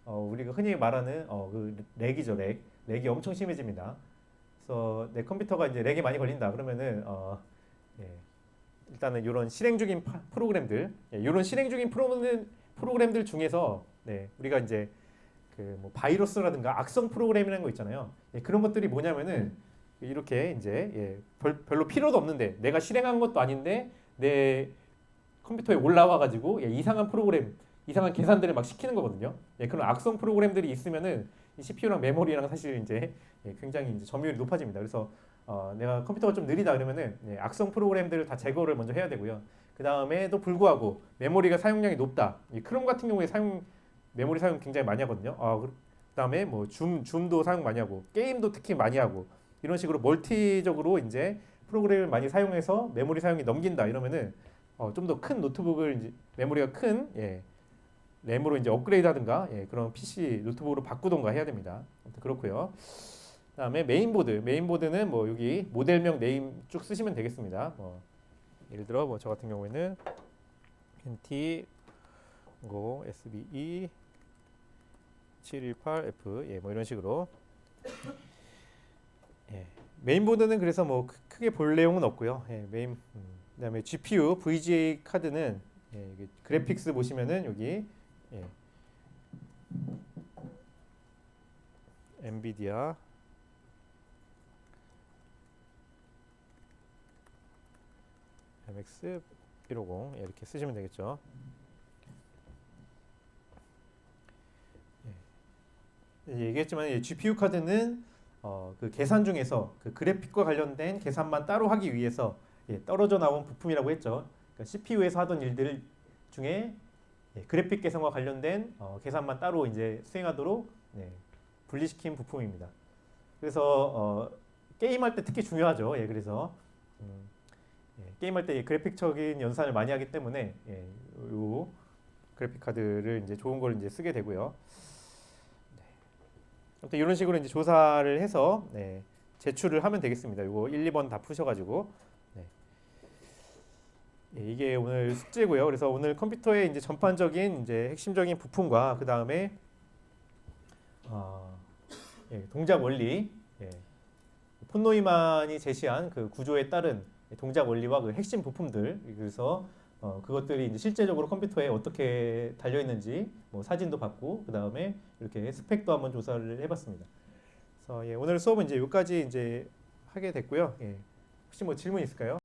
우리가 흔히 말하는 그 렉이죠, 렉이 엄청 심해집니다. 그래서 내 컴퓨터가 이제 렉이 많이 걸린다 그러면은 예, 일단은 이런 실행 중인 프로그램들, 이런 실행 중인 프로그램들 중에서 우리가 이제 그 뭐 바이러스라든가 악성 프로그램이라는 거 있잖아요. 그런 것들이 뭐냐면은 이렇게 이제 별로 필요도 없는데 내가 실행한 것도 아닌데 내 컴퓨터에 올라와 가지고 이상한 프로그램, 이상한 계산들을 막 시키는 거거든요. 그런 악성 프로그램들이 있으면은 이 CPU랑 메모리랑 사실 이제 굉장히 이제 점유율이 높아집니다. 그래서 내가 컴퓨터가 좀 느리다 그러면은 악성 프로그램들을 다 제거를 먼저 해야 되고요. 그 다음에도 불구하고 메모리가 사용량이 높다. 이 크롬 같은 경우에 메모리 사용 굉장히 많이 하거든요. 그다음에 뭐 줌도 사용 많이 하고 게임도 특히 많이 하고 이런 식으로 멀티적으로 이제 프로그램을 많이 사용해서 메모리 사용이 넘긴다 이러면은 좀 더 큰 노트북을 이제 메모리가 큰 램으로 이제 업그레이드하든가 그런 PC 노트북으로 바꾸던가 해야 됩니다. 아무튼 그렇고요. 그다음에 메인보드는 뭐 여기 모델명 네임 쭉 쓰시면 되겠습니다. 예를 들어 뭐 저 같은 경우에는 NT SBE 718F 뭐 이런 식으로 메인보드는 그래서 뭐 크게 볼 내용은 없고요. 그다음에 GPU VGA 카드는 그래픽스 보시면은 여기 엔비디아 MX 150 이렇게 쓰시면 되겠죠. 얘기했지만 GPU 카드는 그 계산 중에서 그 그래픽과 관련된 계산만 따로 하기 위해서 떨어져 나온 부품이라고 했죠. 그러니까 CPU에서 하던 일들 중에 그래픽 계산과 관련된 계산만 따로 이제 수행하도록 분리시킨 부품입니다. 그래서 게임할 때 특히 중요하죠. 그래서 게임할 때 그래픽적인 연산을 많이 하기 때문에 이 그래픽 카드를 이제 좋은 걸 이제 쓰게 되고요. 아무튼 이런 식으로 이제 조사를 해서 제출을 하면 되겠습니다. 이거 1, 2번 다 푸셔가지고 이게 오늘 숙제고요. 그래서 오늘 컴퓨터의 이제 전반적인 이제 핵심적인 부품과 그 다음에 아, 예, 동작 원리, 예, 폰 노이만이 제시한 그 구조에 따른 동작 원리와 그 핵심 부품들, 그래서 그것들이 이제 실제적으로 컴퓨터에 어떻게 달려 있는지 뭐 사진도 받고 그 다음에 이렇게 스펙도 한번 조사를 해봤습니다. 그래서 예, 오늘 수업은 이제 여기까지 이제 하게 됐고요. 예, 혹시 뭐 질문 있을까요?